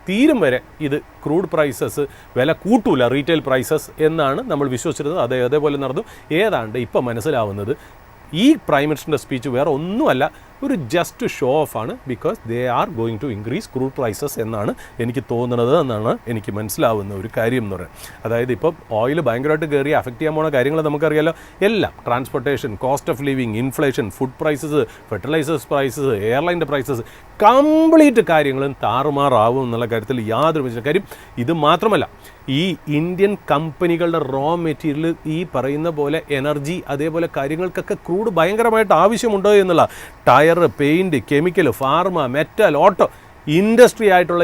തീരും വരെ ഇത് ക്രൂഡ് പ്രൈസസ് വില കൂട്ടൂല, റീറ്റെയിൽ പ്രൈസസ് എന്നാണ് നമ്മൾ വിശ്വസിച്ചിരുന്നത്. അതേപോലെ നടന്നു. ഏതാണ്ട് ഇപ്പം മനസ്സിലാവുന്നത് ഈ പ്രൈം മിനിസ്റ്ററിൻ്റെ സ്പീച്ച് വേറെ ഒന്നുമല്ല, ഒരു ജസ്റ്റ് ഷോ ഓഫ് ആണ്. Because they are going to increase crude prices എന്നാണ് എനിക്ക് തോന്നുന്നത് എന്നാണ് എനിക്ക് മനസ്സിലാവുന്ന ഒരു കാര്യം എന്ന് പറയുന്നത്. അതായത് ഇപ്പം ഓയിൽ ഭയങ്കരമായിട്ട് കയറി അഫക്റ്റ് ചെയ്യാൻ പോകുന്ന കാര്യങ്ങൾ നമുക്കറിയാലോ. എല്ലാം transportation, cost of living, inflation, food prices, fertilisers prices, എയർലൈൻ്റെ പ്രൈസസ്, കംപ്ലീറ്റ് കാര്യങ്ങളും താറുമാറാവും എന്നുള്ള കാര്യത്തിൽ യാതൊരു കാര്യം. ഇത് മാത്രമല്ല, ഈ ഇന്ത്യൻ കമ്പനികളുടെ റോ മെറ്റീരിയൽ ഈ പറയുന്ന പോലെ എനർജി അതേപോലെ കാര്യങ്ങൾക്കൊക്കെ ക്രൂഡ് ഭയങ്കരമായിട്ട് ആവശ്യമുണ്ട് എന്നുള്ള. Tyre, paint, chemical, pharma, metal, auto industry ആയിട്ടുള്ള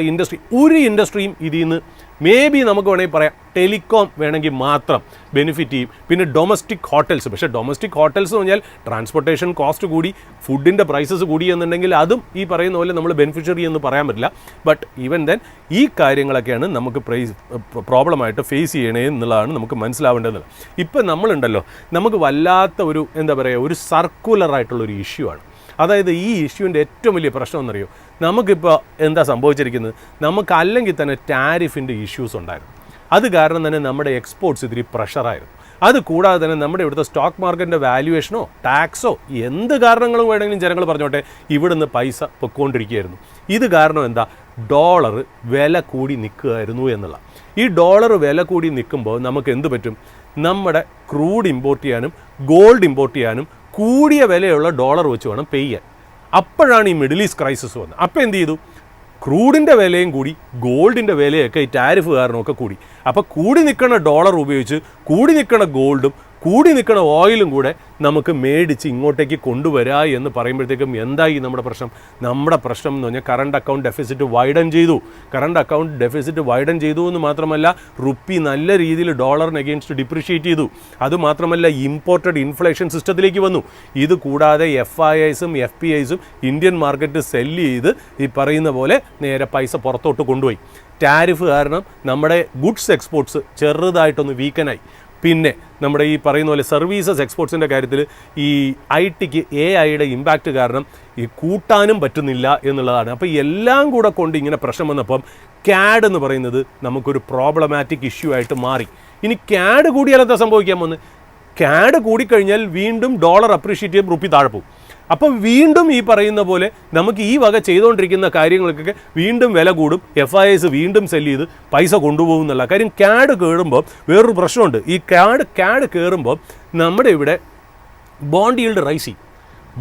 ഒരു ഇൻഡസ്ട്രിയും ഇതിൽ നിന്ന് മേ ബി നമുക്ക് വേണമെങ്കിൽ പറയാം ടെലികോം വേണമെങ്കിൽ മാത്രം ബെനിഫിറ്റ് ചെയ്യും. പിന്നെ ഡൊമസ്റ്റിക് ഹോട്ടൽസ്. പക്ഷേ ഡൊമസ്റ്റിക് ഹോട്ടൽസ് എന്ന് പറഞ്ഞാൽ ട്രാൻസ്പോർട്ടേഷൻ കോസ്റ്റ് കൂടി, ഫുഡിൻ്റെ പ്രൈസസ് കൂടി എന്നുണ്ടെങ്കിൽ അതും ഈ പറയുന്ന പോലെ നമ്മൾ ബെനിഫിഷ്യറി എന്ന് പറയാൻ പറ്റില്ല. ബട്ട് ഈവൻ ദെൻ ഈ കാര്യങ്ങളൊക്കെയാണ് നമുക്ക് പ്രോബ്ലമായിട്ട് ഫേസ് ചെയ്യണേ എന്നുള്ളതാണ് നമുക്ക് മനസ്സിലാവേണ്ടത്. ഇപ്പം നമ്മളുണ്ടല്ലോ, നമുക്ക് വല്ലാത്ത ഒരു എന്താ പറയുക, ഒരു സർക്കുലറായിട്ടുള്ളൊരു ഇഷ്യൂ ആണ്. അതായത് ഈ ഇഷ്യൂവിൻ്റെ ഏറ്റവും വലിയ പ്രശ്നം എന്നറിയോ, നമുക്കിപ്പോൾ എന്താ സംഭവിച്ചിരിക്കുന്നത്, നമുക്ക് അല്ലെങ്കിൽ തന്നെ ടാരിഫിൻ്റെ ഇഷ്യൂസ് ഉണ്ടായിരുന്നു. അത് കാരണം തന്നെ നമ്മുടെ എക്സ്പോർട്ട്സ് ഇത്തിരി പ്രഷറായിരുന്നു. അത് കൂടാതെ തന്നെ നമ്മുടെ ഇവിടുത്തെ സ്റ്റോക്ക് മാർക്കറ്റിൻ്റെ വാല്യുവേഷനോ ടാക്സോ എന്ത് കാരണങ്ങളും വേണമെങ്കിലും ജനങ്ങൾ പറഞ്ഞോട്ടെ, ഇവിടുന്ന് പൈസ പൊയ്ക്കൊണ്ടിരിക്കുകയായിരുന്നു. ഇത് കാരണം എന്താ, ഡോളർ വില കൂടി നിൽക്കുകയായിരുന്നു എന്നുള്ള. ഈ ഡോളർ വില കൂടി നിൽക്കുമ്പോൾ നമുക്ക് എന്ത് പറ്റും, നമ്മുടെ ക്രൂഡ് ഇമ്പോർട്ട് ചെയ്യാനും ഗോൾഡ് ഇമ്പോർട്ട് ചെയ്യാനും കൂടിയ വിലയുള്ള ഡോളർ വെച്ച് വേണം പേ ചെയ്യാൻ. അപ്പോഴാണ് ഈ മിഡിൽ ഈസ്റ്റ് ക്രൈസിസ് വന്നത്. അപ്പോൾ എന്ത് ചെയ്തു, ക്രൂഡിൻ്റെ വിലയും കൂടി ഗോൾഡിൻ്റെ വിലയൊക്കെ ഈ ടാരിഫ് കാരണമൊക്കെ കൂടി. അപ്പോൾ കൂടി നിൽക്കുന്ന ഡോളർ ഉപയോഗിച്ച് കൂടി നിൽക്കുന്ന ഗോൾഡും കൂടി നിൽക്കുന്ന ഓയിലും കൂടെ നമുക്ക് മേടിച്ച് ഇങ്ങോട്ടേക്ക് കൊണ്ടുവരിക എന്ന് പറയുമ്പോഴത്തേക്കും എന്തായി നമ്മുടെ പ്രശ്നം? നമ്മുടെ പ്രശ്നം എന്ന് പറഞ്ഞാൽ കറണ്ട് അക്കൗണ്ട് ഡെഫിസിറ്റ് വൈഡൻ ചെയ്തു. കറണ്ട് അക്കൗണ്ട് ഡെഫിസിറ്റ് വൈഡൻ ചെയ്തു എന്ന് മാത്രമല്ല, റുപ്പി നല്ല രീതിയിൽ ഡോളറിന് അഗെയിൻസ്റ്റ് ഡിപ്രിഷിയേറ്റ് ചെയ്തു. അതുമാത്രമല്ല, ഇമ്പോർട്ടഡ് ഇൻഫ്ലേഷൻ സിസ്റ്റത്തിലേക്ക് വന്നു. ഇത് കൂടാതെ FIIസും FPIസും ഇന്ത്യൻ മാർക്കറ്റ് സെല്ല് ചെയ്ത് ഈ പറയുന്ന പോലെ നേരെ പൈസ പുറത്തോട്ട് കൊണ്ടുപോയി. ടാരിഫ് കാരണം നമ്മുടെ ഗുഡ്സ് എക്സ്പോർട്സ് ചെറുതായിട്ടൊന്ന് വീക്കനായി. പിന്നെ നമ്മുടെ ഈ പറയുന്ന പോലെ സർവീസസ് എക്സ്പോർട്സിൻ്റെ കാര്യത്തിൽ ഈ IT-ക്ക് AI-യുടെ ഇമ്പാക്റ്റ് കാരണം ഈ കൂട്ടാനും പറ്റുന്നില്ല എന്നുള്ളതാണ്. അപ്പോൾ എല്ലാം കൂടെ കൊണ്ട് ഇങ്ങനെ പ്രശ്നം വന്നപ്പം CAD എന്ന് പറയുന്നത് നമുക്കൊരു പ്രോബ്ലമാറ്റിക് ഇഷ്യൂ ആയിട്ട് മാറി. ഇനി CAD കൂടിയാൽ എന്താ സംഭവിക്കാൻ പോകുന്നത്? CAD കൂടിക്കഴിഞ്ഞാൽ വീണ്ടും ഡോളർ അപ്രീഷിയേറ്റ് ചെയ്യും, റുപ്പി താഴെ പോകും. അപ്പം വീണ്ടും ഈ പറയുന്ന പോലെ നമുക്ക് ഈ വക ചെയ്തുകൊണ്ടിരിക്കുന്ന കാര്യങ്ങൾക്കൊക്കെ വീണ്ടും വില കൂടും, FIIs വീണ്ടും സെല്ല് ചെയ്ത് പൈസ കൊണ്ടുപോകും എന്നുള്ള കാര്യം. CAD കയറുമ്പോൾ വേറൊരു പ്രശ്നമുണ്ട്. ഈ CAD കയറുമ്പോൾ നമ്മുടെ ഇവിടെ ബോണ്ട് ഈൽഡ് റൈസ് ചെയ്യും.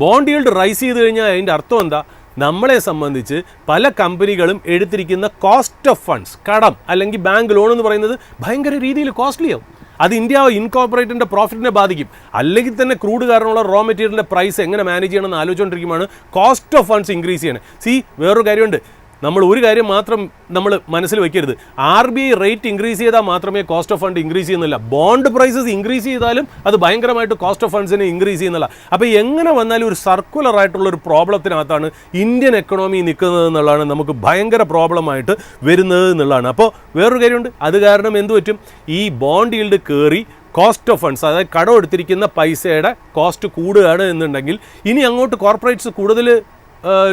ബോണ്ട് ഈൽഡ് റൈസ് ചെയ്ത് കഴിഞ്ഞാൽ അതിൻ്റെ അർത്ഥം എന്താ? നമ്മളെ സംബന്ധിച്ച് പല കമ്പനികളും എടുത്തിരിക്കുന്ന കോസ്റ്റ് ഓഫ് ഫണ്ട്സ്, കടം അല്ലെങ്കിൽ ബാങ്ക് ലോൺ എന്ന് പറയുന്നത് ഭയങ്കര രീതിയിൽ കോസ്റ്റ്ലി ആവും. അത് ഇന്ത്യ ഇൻകോർപ്പറേറ്റിൻ്റെ പ്രോഫിറ്റിനെ ബാധിക്കും. അല്ലെങ്കിൽ തന്നെ ക്രൂഡ് കാരണമുള്ള റോ മെറ്റീരിയലിൻ്റെ പ്രൈസ് എങ്ങനെ മാനേജ് ചെയ്യണമെന്ന് ആലോചിച്ചുകൊണ്ടിരിക്കുമ്പോൾ കോസ്റ്റ് ഓഫ് ഫണ്ട്സ് ഇൻക്രീസ് ചെയ്യണം. വേറൊരു കാര്യമുണ്ട്, നമ്മൾ ഒരു കാര്യം മാത്രം നമ്മൾ മനസ്സിൽ വെക്കരുത്. RBI റേറ്റ് ഇൻക്രീസ് ചെയ്താൽ മാത്രമേ കോസ്റ്റ് ഓഫ് ഫണ്ട് ഇൻക്രീസ് ചെയ്യുന്നില്ല. ബോണ്ട് പ്രൈസസ് ഇൻക്രീസ് ചെയ്താലും അത് ഭയങ്കരമായിട്ട് കോസ്റ്റ് ഓഫ് ഫണ്ട്സിനെ ഇൻക്രീസ് ചെയ്യുന്നില്ല. അപ്പോൾ എങ്ങനെ വന്നാലും ഒരു സർക്കുലർ ആയിട്ടുള്ളൊരു പ്രോബ്ലത്തിനകത്താണ് ഇന്ത്യൻ എക്കണോമി നിൽക്കുന്നത് എന്നുള്ളതാണ് നമുക്ക് ഭയങ്കര പ്രോബ്ലമായിട്ട് വരുന്നത് എന്നുള്ളതാണ്. അപ്പോൾ വേറൊരു കാര്യമുണ്ട്, അത് കാരണം എന്ത് പറ്റും? ഈ ബോണ്ട് ഈൽഡ് കയറി കോസ്റ്റ് ഓഫ് ഫണ്ട്സ്, അതായത് കടം എടുത്തിരിക്കുന്ന പൈസയുടെ കോസ്റ്റ് കൂടുകയാണ് എന്നുണ്ടെങ്കിൽ ഇനി അങ്ങോട്ട് കോർപ്പറേറ്റ്സ് കൂടുതൽ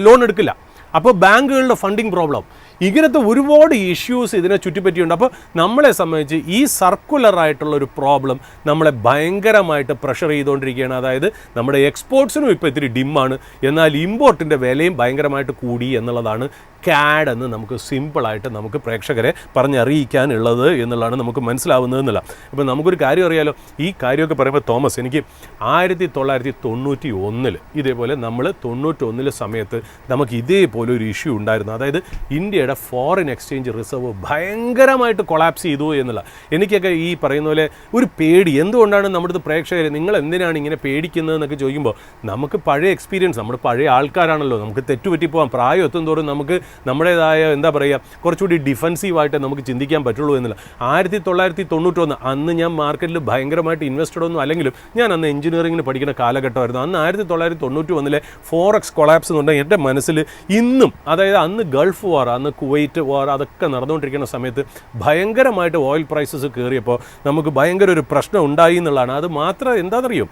ലോൺ എടുക്കില്ല. അപ്പോൾ ബാങ്കുകളുടെ ഫണ്ടിങ് പ്രോബ്ലം, ഇങ്ങനത്തെ ഒരുപാട് ഇഷ്യൂസ് ഇതിനെ ചുറ്റിപ്പറ്റിയുണ്ട്. അപ്പോൾ നമ്മളെ സംബന്ധിച്ച് ഈ സർക്കുലറായിട്ടുള്ളൊരു പ്രോബ്ലം നമ്മളെ ഭയങ്കരമായിട്ട് പ്രഷർ ചെയ്തുകൊണ്ടിരിക്കുകയാണ്. അതായത് നമ്മുടെ എക്സ്പോർട്സിനും ഇപ്പോൾ ഇത്തിരി ഡിമ്മാണ്, എന്നാൽ ഇമ്പോർട്ടിൻ്റെ വിലയും ഭയങ്കരമായിട്ട് കൂടി എന്നുള്ളതാണ് CAD എന്ന് നമുക്ക് സിമ്പിളായിട്ട് നമുക്ക് പ്രേക്ഷകരെ പറഞ്ഞറിയിക്കാനുള്ളത് എന്നുള്ളതാണ് നമുക്ക് മനസ്സിലാവുന്നത് എന്നുള്ള. അപ്പോൾ നമുക്കൊരു കാര്യം അറിയാലോ, ഈ കാര്യമൊക്കെ പറയുമ്പോൾ തോമസ്, എനിക്ക് 1991 ഇതേപോലെ നമ്മൾ 91 സമയത്ത് നമുക്ക് ഇതേപോലെ ഒരു ഇഷ്യൂ ഉണ്ടായിരുന്നു. അതായത് ഇന്ത്യയുടെ ഫോറിൻ എക്സ്ചേഞ്ച് റിസർവ് ഭയങ്കരമായിട്ട് കൊളാപ്സ് ചെയ്തു എന്നുള്ള. എനിക്കൊക്കെ ഈ പറയുന്ന പോലെ ഒരു പേടി. എന്തുകൊണ്ടാണ് നമ്മുടെ പ്രേക്ഷകർ നിങ്ങൾ എന്തിനാണ് ഇങ്ങനെ പേടിക്കുന്നതെന്നൊക്കെ ചോദിക്കുമ്പോൾ നമുക്ക് പഴയ എക്സ്പീരിയൻസ്, നമ്മൾ പഴയ ആൾക്കാരാണല്ലോ, നമുക്ക് തെറ്റുപറ്റി പോകാം. പ്രായം എത്തും തോറും നമുക്ക് നമ്മുടേതായ എന്താ പറയുക കുറച്ചുകൂടി ഡിഫൻസീവായിട്ട് നമുക്ക് ചിന്തിക്കാൻ പറ്റുള്ളൂ എന്നുള്ള. 1991 അന്ന് ഞാൻ മാർക്കറ്റിൽ ഭയങ്കരമായിട്ട് ഇൻവെസ്റ്റഡ് ഒന്നും അല്ലെങ്കിലും ഞാൻ അന്ന് എഞ്ചിനീയറിംഗിന് പഠിക്കുന്ന കാലഘട്ടമായിരുന്നു. അന്ന് 1991 ഫോറക്സ് കൊളാപ്സ് എന്നുണ്ടെങ്കിൽ എൻ്റെ മനസ്സിൽ ഇന്നും, അതായത് അന്ന് ഗൾഫ് വാർ, അന്ന് കുവൈറ്റ് വാർ അതൊക്കെ നടന്നുകൊണ്ടിരിക്കുന്ന സമയത്ത് ഭയങ്കരമായിട്ട് ഓയിൽ പ്രൈസസ് കയറിയപ്പോൾ നമുക്ക് ഭയങ്കര ഒരു പ്രശ്നം ഉണ്ടായി എന്നുള്ളതാണ്. അത് മാത്രം എന്താണെന്നറിയോ,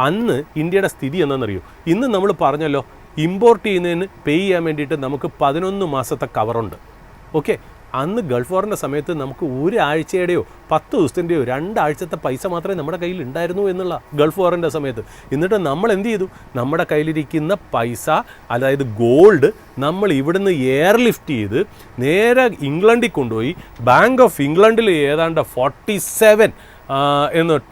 അന്ന് ഇന്ത്യയുടെ സ്ഥിതി എന്താണെന്നറിയോ, ഇന്ന് നമ്മൾ പറഞ്ഞല്ലോ ഇമ്പോർട്ട് ചെയ്യുന്നതിന് പേ ചെയ്യാൻ വേണ്ടിയിട്ട് നമുക്ക് 11 മാസത്തെ കവറുണ്ട്. ഓക്കെ, അന്ന് ഗൾഫ് വാറിൻ്റെ സമയത്ത് നമുക്ക് ഒരാഴ്ചയുടെയോ 10 ദിവസത്തിൻ്റെയോ 2 ആഴ്ചത്തെ പൈസ മാത്രമേ നമ്മുടെ കയ്യിൽ ഉണ്ടായിരുന്നു എന്നുള്ള ഗൾഫ് വാറിൻ്റെ സമയത്ത്. എന്നിട്ട് നമ്മൾ എന്ത് ചെയ്തു? നമ്മുടെ കയ്യിലിരിക്കുന്ന പൈസ, അതായത് ഗോൾഡ്, നമ്മൾ ഇവിടുന്ന് എയർലിഫ്റ്റ് ചെയ്ത് നേരെ ഇംഗ്ലണ്ടിൽ കൊണ്ടുപോയി ബാങ്ക് ഓഫ് ഇംഗ്ലണ്ടിൽ ഏതാണ്ട് 47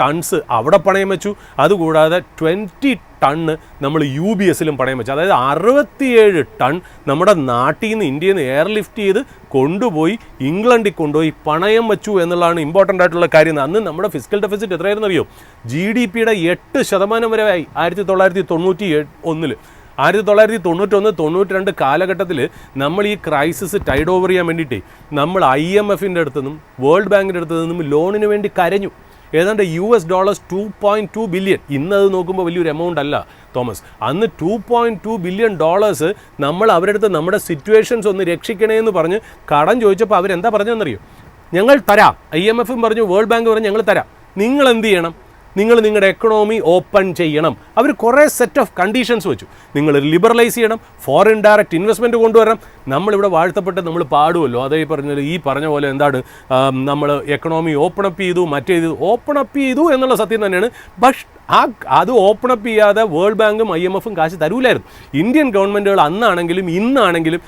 ടൺസ് അവിടെ പണയം വെച്ചു. അതുകൂടാതെ 20 ടണ്ണ് നമ്മൾ UBSലും പണയം വെച്ചു. അതായത് 67 ടൺ നമ്മുടെ നാട്ടിൽ നിന്ന് ഇന്ത്യയിൽ നിന്ന് എയർലിഫ്റ്റ് ചെയ്ത് കൊണ്ടുപോയി ഇംഗ്ലണ്ടിൽ കൊണ്ടുപോയി പണയം വെച്ചു എന്നുള്ളതാണ് ഇമ്പോർട്ടൻ്റ് ആയിട്ടുള്ള കാര്യം. അന്ന് നമ്മുടെ ഫിസിക്കൽ ഡെഫിസിറ്റ് എത്രയായിരുന്നു അറിയോ? GDPയുടെ 8% വരെ ആയി 1991. 1991-92 കാലഘട്ടത്തിൽ നമ്മൾ ഈ ക്രൈസിസ് ടൈഡ് ഓവർ ചെയ്യാൻ വേണ്ടിയിട്ട് നമ്മൾ IMFൻ്റെ അടുത്തു നിന്നും വേൾഡ് ബാങ്കിൻ്റെ അടുത്തു നിന്നും ലോണിന് വേണ്ടി കരഞ്ഞു. ഏതാണ്ട് $2.2 ബില്യൺ. ഇന്നത് നോക്കുമ്പോൾ വലിയൊരു എമൗണ്ട് അല്ല തോമസ്. അന്ന് $2.2 ബില്യൺ നമ്മൾ അവരുടെ അടുത്ത് നമ്മുടെ സിറ്റുവേഷൻസ് ഒന്ന് രക്ഷിക്കണേ എന്ന് പറഞ്ഞ് കടം ചോദിച്ചപ്പോൾ അവരെന്താ പറഞ്ഞതെന്നറിയോ? ഞങ്ങൾ തരാം. IMFും പറഞ്ഞു, വേൾഡ് ബാങ്ക് പറഞ്ഞു ഞങ്ങൾ തരാം. നിങ്ങൾ എന്ത് ചെയ്യണം? നിങ്ങൾ നിങ്ങളുടെ എക്കണോമി ഓപ്പൺ ചെയ്യണം. അവർ കുറേ സെറ്റ് ഓഫ് കണ്ടീഷൻസ് വെച്ചു. നിങ്ങൾ ലിബറലൈസ് ചെയ്യണം, ഫോറിൻ ഡയറക്റ്റ് ഇൻവെസ്റ്റ്മെൻറ്റ് കൊണ്ടുവരണം. നമ്മളിവിടെ വാഴ്ത്തപ്പെട്ട് നമ്മൾ പാടുമല്ലോ, അതേ ഈ പറഞ്ഞ പോലെ എന്താണ്, നമ്മൾ എക്കണോമി ഓപ്പൺ അപ്പ് ചെയ്തു, ഓപ്പൺ അപ്പ് ചെയ്തു എന്നുള്ള സത്യം തന്നെയാണ്. പക്ഷേ അത് ഓപ്പൺ അപ്പ് ചെയ്യാതെ വേൾഡ് ബാങ്കും IMFും കാശ് തരൂലായിരുന്നു. ഇന്ത്യൻ ഗവൺമെൻറ്റുകൾ അന്നാണെങ്കിലും ഇന്നാണെങ്കിലും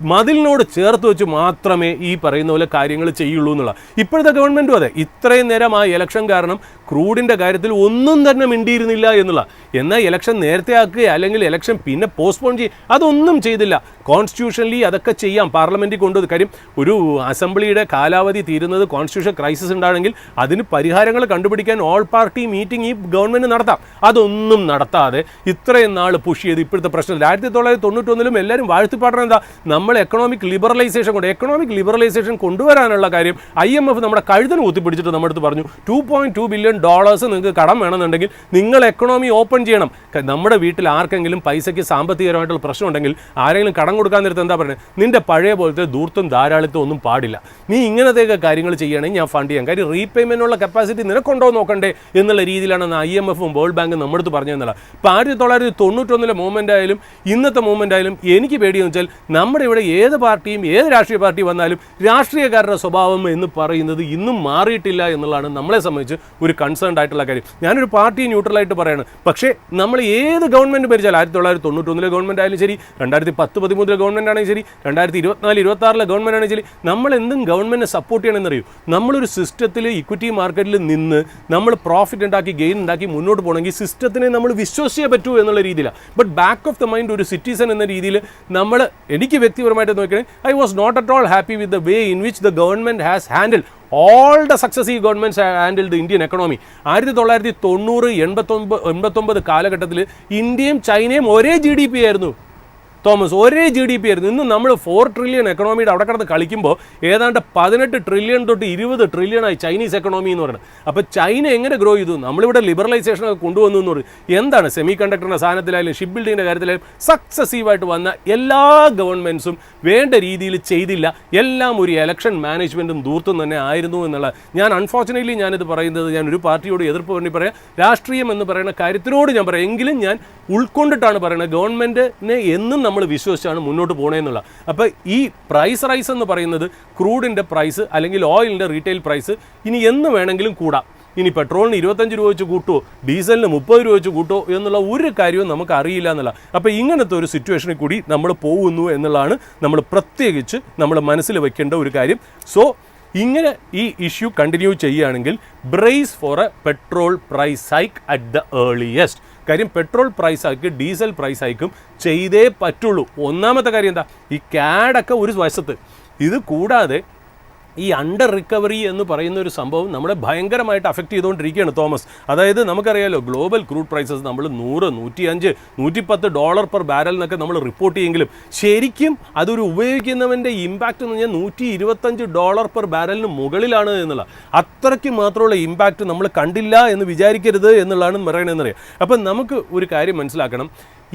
മതിലിനോട് ചേർത്ത് വെച്ച് മാത്രമേ ഈ പറയുന്ന പോലെ കാര്യങ്ങൾ ചെയ്യുള്ളൂ എന്നുള്ള. ഇപ്പോഴത്തെ ഗവൺമെൻറ്റും അതെ. ഇത്രയും നേരം ആ ഇലക്ഷൻ കാരണം ക്രൂഡിൻ്റെ കാര്യത്തിൽ ഒന്നും തന്നെ മിണ്ടിയിരുന്നില്ല എന്നുള്ള. എന്നാൽ ഇലക്ഷൻ നേരത്തെ ആക്കുക അല്ലെങ്കിൽ ഇലക്ഷൻ പിന്നെ പോസ്റ്റ്പോൺ ചെയ്യുക അതൊന്നും ചെയ്തില്ല. കോൺസ്റ്റിറ്റ്യൂഷനലി അതൊക്കെ ചെയ്യാം, പാർലമെൻറ്റിൽ കൊണ്ടുവന്ന്. കാര്യം ഒരു അസംബ്ലിയുടെ കാലാവധി തീരുന്നത് കോൺസ്റ്റിറ്റ്യൂഷൻ ക്രൈസിസ് ഉണ്ടാണെങ്കിൽ അതിന് പരിഹാരങ്ങൾ കണ്ടുപിടിക്കാൻ ഓൾ പാർട്ടി മീറ്റിംഗ് ഈ ഗവൺമെൻറ് നടത്താം. അതൊന്നും നടത്താതെ ഇത്രയും നാൾ പുഷ് ചെയ്ത് ഇപ്പോഴത്തെ പ്രശ്നം 1991 എല്ലാവരും വാഴ്ത്തിപ്പാടുന്നത് എന്താ, നമ്മൾ എക്കണോമിക് ലിബറലൈസേഷൻ കൊണ്ടുവരാനുള്ള കാര്യം IMF നമ്മുടെ കഴുത്തിന് കുത്തിപ്പിടിച്ചിട്ട് നമ്മുടെ അടുത്ത് പറഞ്ഞു $2.2 ബില്യൺ നിങ്ങൾക്ക് കടം വേണമെന്നുണ്ടെങ്കിൽ നിങ്ങൾ എക്കണോമി ഓപ്പൺ ചെയ്യണം. നമ്മുടെ വീട്ടിൽ ആർക്കെങ്കിലും പൈസയ്ക്ക് സാമ്പത്തികപരമായിട്ടുള്ള പ്രശ്നം ഉണ്ടെങ്കിൽ ആരെങ്കിലും കടം കൊടുക്കാൻ നേരത്തെ എന്താ പറയുന്നത്, നിന്റെ പഴയ പോലത്തെ ധൂർത്തും ധാരാളിത്തം ഒന്നും പാടില്ല, നീ ഇങ്ങനത്തെയൊക്കെ കാര്യങ്ങൾ ചെയ്യുകയാണെങ്കിൽ ഞാൻ ഫണ്ട് ചെയ്യാം, കാര്യം റീപേയ്മെൻറ്റിനുള്ള കപ്പാസിറ്റി നിനക്കുണ്ടോ നോക്കണ്ടേ എന്നുള്ള രീതിയിലാണ് IMFും വേൾഡ് ബാങ്കും നമ്മുടെ അടുത്ത് പറഞ്ഞതെന്നുള്ള. ഇപ്പോൾ 1991 മൂവ്മെൻ്റ് ആയാലും ഇന്നത്തെ മൂവ്മെൻ്റ് ആയാലും എനിക്ക് പേടിയെന്ന് വെച്ചാൽ നമ്മുടെ ഇവിടെ ഏത് പാർട്ടിയും ഏത് രാഷ്ട്രീയ പാർട്ടി വന്നാലും രാഷ്ട്രീയക്കാരുടെ സ്വഭാവം എന്ന് പറയുന്നത് ഇന്നും മാറിയിട്ടില്ല എന്നുള്ളതാണ് നമ്മളെ സംബന്ധിച്ച് ഒരു കൺസേൺ ആയിട്ടുള്ള കാര്യം. ഞാനൊരു പാർട്ടി ന്യൂട്രലായിട്ട് പറയാണ്, പക്ഷേ നമ്മൾ ഏത് ഗവൺമെൻറ് ഭരിച്ചാൽ 1991 ഗവൺമെൻറ് ആയാലും ശരി, 2010-13 ഗവൺമെൻറ് ആണെങ്കിൽ ശരി, 2024-26 ഗവൺമെൻറ് ആണെങ്കിൽ ശരി, നമ്മൾ എന്തും ഗവൺമെൻറ്റിനെ സപ്പോർട്ട് ചെയ്യണമെന്നറിയൂ. നമ്മളൊരു സിസ്റ്റത്തിൽ ഇക്വിറ്റി മാർക്കറ്റിൽ നിന്ന് നമ്മൾ പ്രോഫിറ്റ് ഉണ്ടാക്കി ഗെയിൻ ഉണ്ടാക്കി മുന്നോട്ട് പോകണമെങ്കിൽ സിസ്റ്റത്തിനെ നമ്മൾ വിശ്വസിച്ചേ പറ്റൂ എന്നുള്ള രീതിയിലാണ്. But back of the mind ഒരു സിറ്റിസൺ എന്ന രീതിയിൽ നമ്മൾ, എനിക്ക് വ്യക്തിപരമായിട്ട് നോക്കുകയാണെങ്കിൽ I was not at all happy with the way in which the government has handle all the successive governments handled the Indian economy. 1990-89 കാലഘട്ടത്തിൽ ഇന്ത്യയും ചൈനയും ഒരേ GDP ആയിരുന്നു തോമസ്, ഒരേ GDP ആയിരുന്നു. ഇന്ന് നമ്മൾ 4 ട്രില്യൺ എക്കണോമിയുടെ അവിടെ കിടന്ന് കളിക്കുമ്പോൾ ഏതാണ്ട് 18 ട്രില്യൺ തൊട്ട് 20 ട്രില്യണായി ചൈനീസ് എക്കണോമി എന്ന് പറയുന്നത്. അപ്പോൾ ചൈന എങ്ങനെ ഗ്രോ ചെയ്തു? നമ്മളിവിടെ ലിബറലൈസേഷനൊക്കെ കൊണ്ടുവന്നു എന്ന് പറയും. എന്താണ് സെമി കണ്ടക്ടറിൻ്റെ സാധനത്തിലായാലും ഷിപ്പ് ബിൽഡിങ്ങിൻ്റെ കാര്യത്തിലായാലും സക്സസീവായിട്ട് വന്ന എല്ലാ ഗവൺമെൻറ്റ്സും വേണ്ട രീതിയിൽ ചെയ്തില്ല. എല്ലാം ഒരു ഇലക്ഷൻ മാനേജ്മെൻറ്റും ദൂർത്തും തന്നെ ആയിരുന്നു എന്നുള്ള. ഞാൻ അൺഫോർച്ചുനേറ്റ്ലി ഞാനിത് പറയുന്നത് ഞാൻ ഒരു പാർട്ടിയോട് എതിർപ്പ് വേണ്ടി പറയാം, രാഷ്ട്രീയം എന്ന് പറയുന്ന കാര്യത്തിനോട് ഞാൻ പറയാം, എങ്കിലും ഞാൻ ഉൾക്കൊണ്ടിട്ടാണ് പറയുന്നത്. ഗവൺമെൻറ്റിനെ എന്നും നമ്മൾ വിശ്വസിച്ചാണ് മുന്നോട്ട് പോകണമെന്നുള്ള. അപ്പോൾ ഈ പ്രൈസ് റൈസ് എന്ന് പറയുന്നത് ക്രൂഡിൻ്റെ പ്രൈസ് അല്ലെങ്കിൽ ഓയിലിൻ്റെ റീറ്റെയിൽ പ്രൈസ് ഇനി എന്ന് വേണമെങ്കിലും കൂടാം. ഇനി പെട്രോളിന് 25 രൂപ വെച്ച് കൂട്ടുമോ, ഡീസലിന് 30 രൂപ വെച്ച് കൂട്ടുമോ എന്നുള്ള ഒരു കാര്യവും നമുക്ക് അറിയില്ല എന്നുള്ള. അപ്പോൾ ഇങ്ങനത്തെ ഒരു സിറ്റുവേഷനിൽ കൂടി നമ്മൾ പോകുന്നു എന്നുള്ളതാണ് നമ്മൾ പ്രത്യേകിച്ച് നമ്മൾ മനസ്സിൽ വെക്കേണ്ട ഒരു കാര്യം. സോ ഇങ്ങനെ ഈ ഇഷ്യൂ കണ്ടിന്യൂ ചെയ്യുകയാണെങ്കിൽ brace for a petrol price hike at the earliest. കാര്യം petrol price hike diesel price ഹൈക്കും ചെയ്തേ പറ്റുള്ളൂ. ഒന്നാമത്തെ കാര്യം എന്താ, ഈ കാഡൊക്കെ ഒരു വശത്ത്, ഇത് കൂടാതെ ഈ അണ്ടർ റിക്കവറി എന്ന് പറയുന്ന ഒരു സംഭവം നമ്മളെ ഭയങ്കരമായിട്ട് അഫക്റ്റ് ചെയ്തുകൊണ്ടിരിക്കുകയാണ് തോമസ്. അതായത് നമുക്കറിയാലോ ഗ്ലോബൽ ക്രൂഡ് പ്രൈസസ് നമ്മൾ 100, 105, 110 ഡോളർ പെർ ബാരൽ എന്നൊക്കെ നമ്മൾ റിപ്പോർട്ട് ചെയ്യെങ്കിലും ശരിക്കും അതൊരു ഉപയോഗിക്കുന്നവൻ്റെ ഇമ്പാക്റ്റ് എന്ന് പറഞ്ഞാൽ 125 ഡോളർ പെർ ബാരലിന് മുകളിലാണ് എന്നുള്ള. അത്രയ്ക്ക് മാത്രമുള്ള ഇമ്പാക്റ്റ് നമ്മൾ കണ്ടില്ല എന്ന് വിചാരിക്കരുത് എന്നുള്ളതാണ് പറയണമെന്നറിയാം. അപ്പം നമുക്ക് ഒരു കാര്യം മനസ്സിലാക്കണം,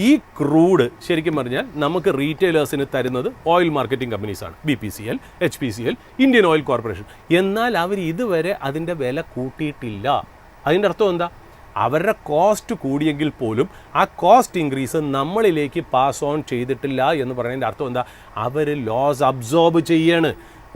ഈ ക്രൂഡ് ശരിക്കും പറഞ്ഞാൽ നമുക്ക് റീറ്റെയിലേഴ്സിന് തരുന്നത് ഓയിൽ മാർക്കറ്റിംഗ് കമ്പനീസാണ്, BPCL, HPCL, Indian oil corporation. എന്നാൽ അവർ ഇതുവരെ അതിൻ്റെ വില കൂട്ടിയിട്ടില്ല. അതിൻ്റെ അർത്ഥം എന്താ, അവരുടെ കോസ്റ്റ് കൂടിയെങ്കിൽ പോലും ആ കോസ്റ്റ് ഇൻക്രീസ് നമ്മളിലേക്ക് പാസ് ഓൺ ചെയ്തിട്ടില്ല എന്ന് പറയുന്നതിൻ്റെ അർത്ഥം എന്താ, അവർ ലോസ് അബ്സോർബ് ചെയ്യാണ്.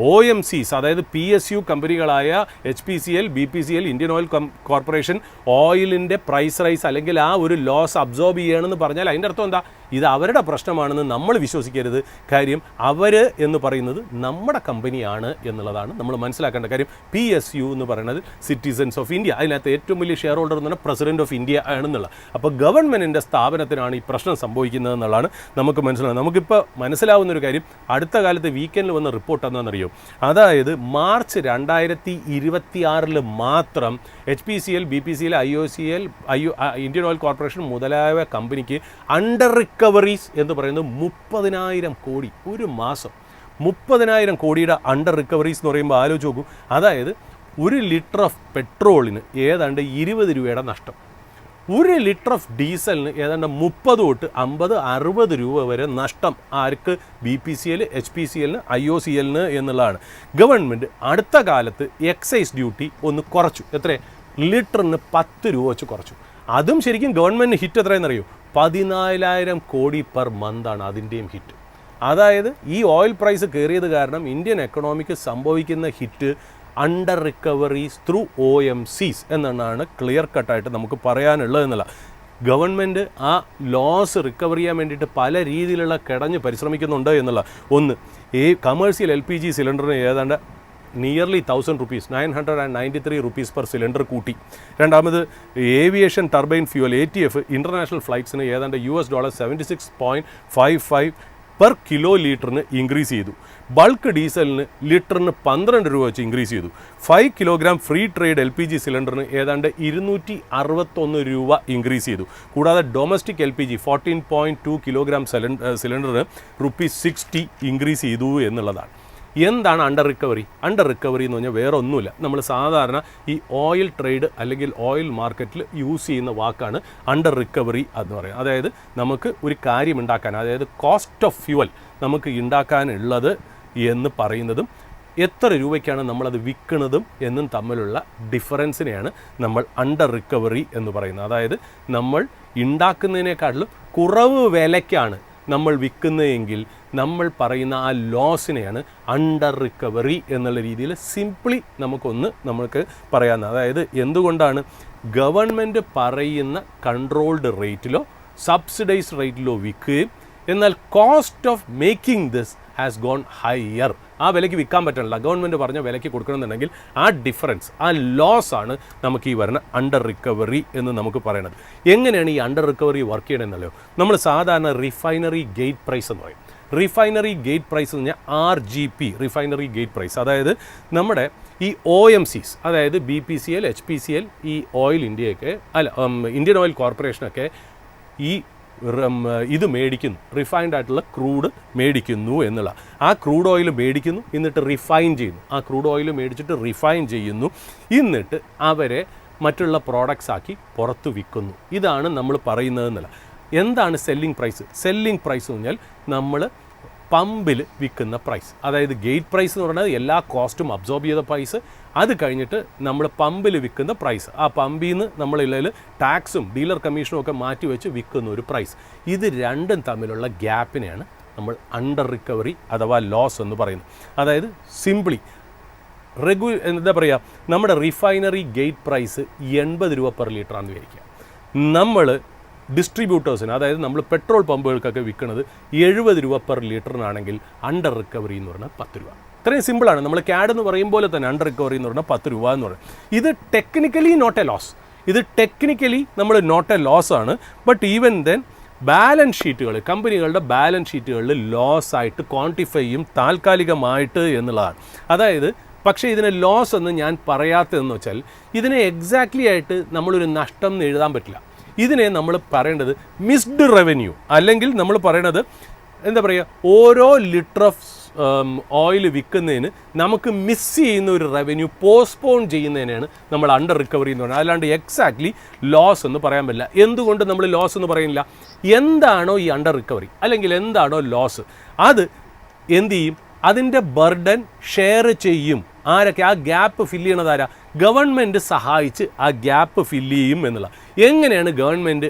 OMCs അതായത് PSU കമ്പനികളായ HPCL, BPCL, Indian oil corporation ഓയിലിൻ്റെ പ്രൈസ് റൈസ് അല്ലെങ്കിൽ ആ ഒരു ലോസ് അബ്സോർബ് ചെയ്യണമെന്ന് പറഞ്ഞാൽ അതിൻ്റെ അർത്ഥം എന്താ, ഇത് അവരുടെ പ്രശ്നമാണെന്ന് നമ്മൾ വിശ്വസിക്കരുത്. കാര്യം അവർ എന്ന് പറയുന്നത് നമ്മുടെ കമ്പനിയാണ് എന്നുള്ളതാണ് നമ്മൾ മനസ്സിലാക്കേണ്ട കാര്യം. PSU എന്ന് പറയുന്നത് സിറ്റിസൺസ് ഓഫ് ഇന്ത്യ, അതിനകത്ത് ഏറ്റവും വലിയ ഷെയർ ഹോൾഡർ എന്ന് പറഞ്ഞാൽ പ്രസിഡന്റ് ഓഫ് ഇന്ത്യ ആണെന്നുള്ളത്. അപ്പോൾ ഗവൺമെൻറ്റിൻ്റെ സ്ഥാപനത്തിനാണ് ഈ പ്രശ്നം സംഭവിക്കുന്നത് എന്നുള്ളതാണ് നമുക്ക് മനസ്സിലാവുന്നത്. നമുക്കിപ്പോൾ മനസ്സിലാവുന്നൊരു കാര്യം, അടുത്ത കാലത്ത് വീക്കെൻഡിൽ വന്ന റിപ്പോർട്ട് എന്താണെന്നറിയോ, അതായത് മാർച്ച് 2026 മാത്രം HPCL, BPCL, IOCL, Indian oil corporation മുതലായ കമ്പനിക്ക് അണ്ടർ റിക്കവറീസ് എന്ന് പറയുന്നത് 30,000 കോടി ഒരു മാസം. 30,000 കോടിയുടെ അണ്ടർ റിക്കവറീസ് എന്ന് പറയുമ്പോൾ ആലോചിച്ച് നോക്കൂ. അതായത് 1 ലിറ്റർ ഓഫ് പെട്രോളിന് ഏതാണ്ട് 20 രൂപയുടെ നഷ്ടം, 1 ലിറ്റർ ഓഫ് ഡീസലിന് ഏതാണ്ട് 30 തൊട്ട് 50, 60 രൂപ വരെ നഷ്ടം. ആർക്ക്? BPCL, HPCL, IOCL എന്നുള്ളതാണ്. ഗവൺമെൻറ് അടുത്ത കാലത്ത് എക്സൈസ് ഡ്യൂട്ടി ഒന്ന് കുറച്ചു. എത്ര? ലിറ്ററിന് 10 രൂപ വെച്ച് കുറച്ചു. അതും ശരിക്കും ഗവൺമെൻറ് ഹിറ്റ് എത്രയെന്നറിയോ, 14,000 കോടി പെർ മന്താണ് അതിൻ്റെയും ഹിറ്റ്. അതായത് ഈ ഓയിൽ പ്രൈസ് കയറിയത് കാരണം ഇന്ത്യൻ എക്കണോമിക്ക് സംഭവിക്കുന്ന hit under recoveries through OMCs എന്നാണ് ക്ലിയർ കട്ടായിട്ട് നമുക്ക് പറയാനുള്ളത് എന്നുള്ള. ഗവൺമെൻറ് ആ ലോസ് റിക്കവർ ചെയ്യാൻ വേണ്ടിയിട്ട് പല രീതിയിലുള്ള കിടഞ്ഞ് പരിശ്രമിക്കുന്നുണ്ട് എന്നുള്ള. ഒന്ന്, ഈ കമേഴ്സ്യൽ LPG സിലിണ്ടറിന് ഏതാണ്ട് nearly 1000 rupees 993 rupees per cylinder കൂട്ടി. രണ്ടാമത് aviation turbine fuel ATF international ഫ്ലൈറ്റ്സിന് ഏതാണ്ട് $76.55 പെർ കിലോ ലിറ്ററിന് ഇൻക്രീസ് ചെയ്തു. ബൾക്ക് ഡീസലിന് ലിറ്ററിന് 12 രൂപ വെച്ച് ഇൻക്രീസ് ചെയ്തു. 5 കിലോഗ്രാം ഫ്രീ ട്രേഡ് LPG സിലിണ്ടറിന് ഏതാണ്ട് 261 രൂപ ഇൻക്രീസ് ചെയ്തു. കൂടാതെ ഡൊമസ്റ്റിക് LPG 14.2 കിലോഗ്രാം സിലിണ്ടറിന് ₹60 ഇൻക്രീസ് ചെയ്തു എന്നുള്ളതാണ്. എന്താണ് അണ്ടർ റിക്കവറി? അണ്ടർ റിക്കവറി എന്ന് പറഞ്ഞാൽ വേറെ ഒന്നുമില്ല. നമ്മൾ സാധാരണ ഈ ഓയിൽ ട്രേഡ് അല്ലെങ്കിൽ ഓയിൽ മാർക്കറ്റിൽ യൂസ് ചെയ്യുന്ന വാക്കാണ് അണ്ടർ റിക്കവറി എന്ന് പറയുന്നത്. അതായത് നമുക്ക് ഒരു കാര്യം ഉണ്ടാക്കാൻ, അതായത് കോസ്റ്റ് ഓഫ് ഫ്യൂവൽ നമുക്ക് ഉണ്ടാക്കാനുള്ളത് എന്ന് പറയുന്നതും എത്ര രൂപയ്ക്കാണ് നമ്മളത് വിൽക്കുന്നതും എന്നും തമ്മിലുള്ള ഡിഫറൻസിനെയാണ് നമ്മൾ അണ്ടർ റിക്കവറി എന്ന് പറയുന്നത്. അതായത് നമ്മൾ ഉണ്ടാക്കുന്നതിനേക്കാളും കുറവ് വിലയ്ക്കാണ് നമ്മൾ വിൽക്കുന്നതെങ്കിൽ നമ്മൾ പറയുന്ന ആ ലോസിനെയാണ് അണ്ടർ റിക്കവറി എന്നുള്ള രീതിയിൽ സിംപ്ലി നമുക്ക് പറയാവുന്നത്. അതായത് എന്തുകൊണ്ടാണ് ഗവൺമെൻറ് പറയുന്ന കൺട്രോൾഡ് റേറ്റിലോ സബ്സിഡൈസ്ഡ് റേറ്റിലോ വിൽക്കുകയും എന്നാൽ cost of making this has gone higher, ആ വിലയ്ക്ക് വിൽക്കാൻ പറ്റണില്ല, ഗവൺമെൻറ് പറഞ്ഞ വിലയ്ക്ക് കൊടുക്കണമെന്നുണ്ടെങ്കിൽ ആ ഡിഫറൻസ്, ആ ലോസ് ആണ് നമുക്ക് ഈ വരുന്ന അണ്ടർ റിക്കവറി എന്ന് നമുക്ക് പറയണത്. എങ്ങനെയാണ് ഈ അണ്ടർ റിക്കവറി വർക്ക് ചെയ്യണമെന്നല്ലോ? നമ്മൾ സാധാരണ റിഫൈനറി ഗേറ്റ് പ്രൈസ് എന്ന് പറയും. റിഫൈനറി ഗേറ്റ് പ്രൈസ് എന്ന് പറഞ്ഞാൽ RGP, റിഫൈനറി ഗേറ്റ് പ്രൈസ്. അതായത് നമ്മുടെ ഈ OMCs, അതായത് BPCL, HPCL, ഈ ഓയിൽ ഇന്ത്യയൊക്കെ ഇന്ത്യൻ ഓയിൽ കോർപ്പറേഷനൊക്കെ ഈ ഇത് മേടിക്കുന്നു, റിഫൈൻഡ് ആയിട്ടുള്ള ക്രൂഡ് മേടിക്കുന്നു എന്നുള്ള. ആ ക്രൂഡ് ഓയിൽ മേടിക്കുന്നു, എന്നിട്ട് റിഫൈൻ ചെയ്യുന്നു. ആ ക്രൂഡ് ഓയിൽ മേടിച്ചിട്ട് റിഫൈൻ ചെയ്യുന്നു, എന്നിട്ട് അവരെ മറ്റുള്ള പ്രോഡക്റ്റ്സ് ആക്കി പുറത്ത് വിൽക്കുന്നു. ഇതാണ് നമ്മൾ പറയുന്നതെന്നല്ല. എന്താണ് സെല്ലിംഗ് പ്രൈസ്? സെല്ലിംഗ് പ്രൈസ് എന്ന് പറഞ്ഞാൽ നമ്മൾ പമ്പിൽ വിൽക്കുന്ന പ്രൈസ്. അതായത് ഗേറ്റ് പ്രൈസ് എന്ന് പറയുന്നത് എല്ലാ കോസ്റ്റും അബ്സോർബ് ചെയ്ത പ്രൈസ്. അത് കഴിഞ്ഞിട്ട് നമ്മൾ പമ്പിൽ വിൽക്കുന്ന പ്രൈസ്, ആ പമ്പിൽ നിന്ന് നമ്മളിൽ ടാക്സും ഡീലർ കമ്മീഷനും ഒക്കെ മാറ്റി വെച്ച് വിൽക്കുന്ന ഒരു പ്രൈസ്. ഇത് രണ്ടും തമ്മിലുള്ള ഗ്യാപ്പിനെയാണ് നമ്മൾ അണ്ടർ റിക്കവറി അഥവാ ലോസ് എന്ന് പറയുന്നത്. അതായത് സിംപ്ലി എന്താ പറയുക, നമ്മുടെ റിഫൈനറി ഗേറ്റ് പ്രൈസ് 80 രൂപ പെർ ലിറ്റർ ആണെന്ന് വിചാരിക്കുക. നമ്മൾ ഡിസ്ട്രിബ്യൂട്ടേഴ്സിന്, അതായത് നമ്മൾ പെട്രോൾ പമ്പുകൾക്കൊക്കെ വിൽക്കുന്നത് 70 രൂപ പെർ ലിറ്ററിനാണെങ്കിൽ അണ്ടർ റിക്കവറി എന്ന് പറഞ്ഞാൽ 10 രൂപ. ഇത്രയും സിമ്പിളാണ്. നമ്മൾ CAD എന്ന് പറയും പോലെ തന്നെ അണ്ടർ റിക്കവറി എന്ന് പറഞ്ഞാൽ 10 രൂപ എന്ന് പറയും. ഇത് ടെക്നിക്കലി നോട്ട് എ ലോസ്, ഇത് ടെക്നിക്കലി നമ്മൾ നോട്ട് എ ലോസ് ആണ്. ബട്ട് ഈവൻ ദെൻ ബാലൻസ് ഷീറ്റുകൾ, കമ്പനികളുടെ ബാലൻസ് ഷീറ്റുകളിൽ ലോസ് ആയിട്ട് ക്വാണ്ടിഫൈ ചെയ്യും താൽക്കാലികമായിട്ട് എന്നുള്ളതാണ്. അതായത് പക്ഷേ ഇതിനെ ലോസ് എന്ന് ഞാൻ പറയാത്തതെന്ന് വെച്ചാൽ ഇതിനെ എക്സാക്ട്ലി ആയിട്ട് നമ്മളൊരു നഷ്ടം എന്ന് എഴുതാൻ പറ്റില്ല. ഇതിനെ നമ്മൾ പറയേണ്ടത് മിസ്ഡ് റവന്യൂ, അല്ലെങ്കിൽ നമ്മൾ പറയണത് എന്താ പറയുക, ഓരോ ലിറ്റർ ഓഫ് ഓയിൽ വിൽക്കുന്നതിന് നമുക്ക് മിസ് ചെയ്യുന്ന ഒരു റവന്യൂ പോസ്റ്റ്പോൺ ചെയ്യുന്നതിനാണ് നമ്മൾ അണ്ടർ റിക്കവറി എന്ന് പറയുന്നത്. അല്ലാണ്ട് എക്സാക്ട്ലി ലോസ് എന്ന് പറയാൻ പറ്റില്ല. എന്തുകൊണ്ട് നമ്മൾ ലോസ് എന്ന് പറയുന്നില്ല? എന്താണോ ഈ അണ്ടർ റിക്കവറി അല്ലെങ്കിൽ എന്താണോ ലോസ്, അത് എന്ത് ചെയ്യും? അതിൻ്റെ ബർഡൻ ഷെയർ ചെയ്യും. ആരൊക്കെ? ആ ഗ്യാപ്പ് ഫില്ല് ചെയ്യണത് ആരാ? ഗവൺമെൻറ് സഹായിച്ച് ആ ഗ്യാപ്പ് ഫില്ല് ചെയ്യും എന്നുള്ള. എങ്ങനെയാണ് ഗവൺമെൻറ്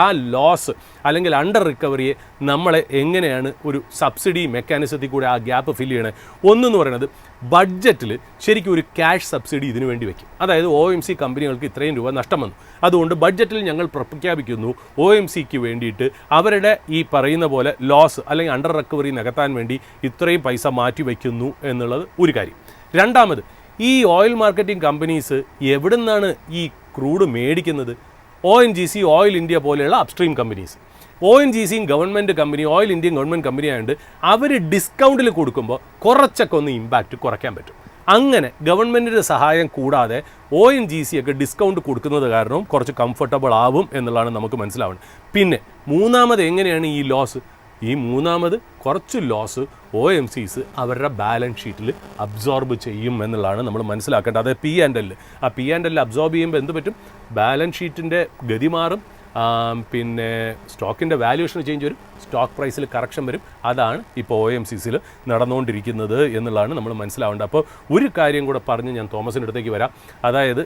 ആ ലോസ് അല്ലെങ്കിൽ അണ്ടർ റിക്കവറിയെ നമ്മളെ എങ്ങനെയാണ് ഒരു സബ്സിഡി മെക്കാനിസത്തിൽ കൂടെ ആ ഗ്യാപ്പ് ഫില്ല് ചെയ്യണത്? ഒന്നെന്ന് പറയുന്നത് ബഡ്ജറ്റിൽ ശരിക്കും ഒരു ക്യാഷ് സബ്സിഡി ഇതിനു വേണ്ടി വയ്ക്കും. അതായത് OMC കമ്പനികൾക്ക് ഇത്രയും രൂപ നഷ്ടം വന്നു, അതുകൊണ്ട് ബഡ്ജറ്റിൽ ഞങ്ങൾ പ്രഖ്യാപിക്കുന്നു OMCക്ക് വേണ്ടിയിട്ട് അവരുടെ ഈ പറയുന്ന പോലെ ലോസ് അല്ലെങ്കിൽ അണ്ടർ റിക്കവറി നികത്താൻ വേണ്ടി ഇത്രയും പൈസ മാറ്റി വയ്ക്കുന്നു എന്നുള്ളത് ഒരു കാര്യം. രണ്ടാമത്, ഈ ഓയിൽ മാർക്കറ്റിംഗ് കമ്പനീസ് എവിടെ നിന്നാണ് ഈ ക്രൂഡ് മേടിക്കുന്നത്? ONGC, ഓയിൽ ഇന്ത്യ പോലെയുള്ള അപ്സ്ട്രീം കമ്പനീസ്. ONGCയും ഗവൺമെൻറ് കമ്പനി, ഓയിൽ ഇന്ത്യയും ഗവൺമെൻറ് കമ്പനി ആയതുകൊണ്ട് അവർ ഡിസ്കൗണ്ടിൽ കൊടുക്കുമ്പോൾ കുറച്ചൊക്കെ ഒന്ന് ഇമ്പാക്റ്റ് കുറയ്ക്കാൻ പറ്റും. അങ്ങനെ ഗവൺമെൻറ്റിൻ്റെ സഹായം കൂടാതെ ONGC ഒക്കെ ഡിസ്കൗണ്ട് കൊടുക്കുന്നത് കാരണവും കുറച്ച് കംഫർട്ടബിൾ ആവും എന്നുള്ളതാണ് നമുക്ക് മനസ്സിലാവുന്നത്. പിന്നെ മൂന്നാമത് എങ്ങനെയാണ് ഈ ലോസ്? ഈ മൂന്നാമത് കുറച്ച് ലോസ് OMCs അവരുടെ ബാലൻസ് ഷീറ്റിൽ അബ്സോർബ് ചെയ്യും എന്നുള്ളതാണ് നമ്മൾ മനസ്സിലാക്കേണ്ടത്. അതായത് P&L, ആ P&L അബ്സോർബ് ചെയ്യുമ്പോൾ എന്ത് പറ്റും? ബാലൻസ് ഷീറ്റിൻ്റെ ഗതി മാറും, പിന്നെ സ്റ്റോക്കിൻ്റെ വാല്യൂഷൻ ചേഞ്ച് വരും, സ്റ്റോക്ക് പ്രൈസിൽ കറക്ഷൻ വരും. അതാണ് ഇപ്പോൾ OMCസിൽ നടന്നുകൊണ്ടിരിക്കുന്നത് എന്നുള്ളതാണ് നമ്മൾ മനസ്സിലാവേണ്ടത്. അപ്പോൾ ഒരു കാര്യം കൂടെ പറഞ്ഞ് ഞാൻ തോമസിൻ്റെ അടുത്തേക്ക് വരാം. അതായത്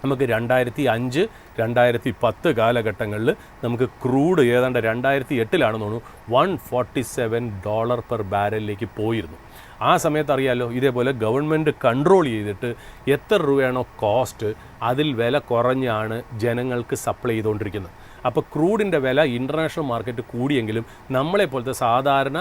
നമുക്ക് 2005, 2010 കാലഘട്ടങ്ങളിൽ നമുക്ക് ക്രൂഡ് ഏതാണ്ട് 2008 തോന്നുന്നു $147 പെർ ബാരലിലേക്ക് പോയിരുന്നു. ആ സമയത്ത് അറിയാമല്ലോ, ഇതേപോലെ ഗവൺമെൻറ് കൺട്രോൾ ചെയ്തിട്ട് എത്ര രൂപയാണോ കോസ്റ്റ് അതിൽ വില കുറഞ്ഞാണ് ജനങ്ങൾക്ക് സപ്ലൈ ചെയ്തുകൊണ്ടിരിക്കുന്നത്. അപ്പോൾ ക്രൂഡിൻ്റെ വില ഇൻ്റർനാഷണൽ മാർക്കറ്റ് കൂടിയെങ്കിലും നമ്മളെപ്പോലത്തെ സാധാരണ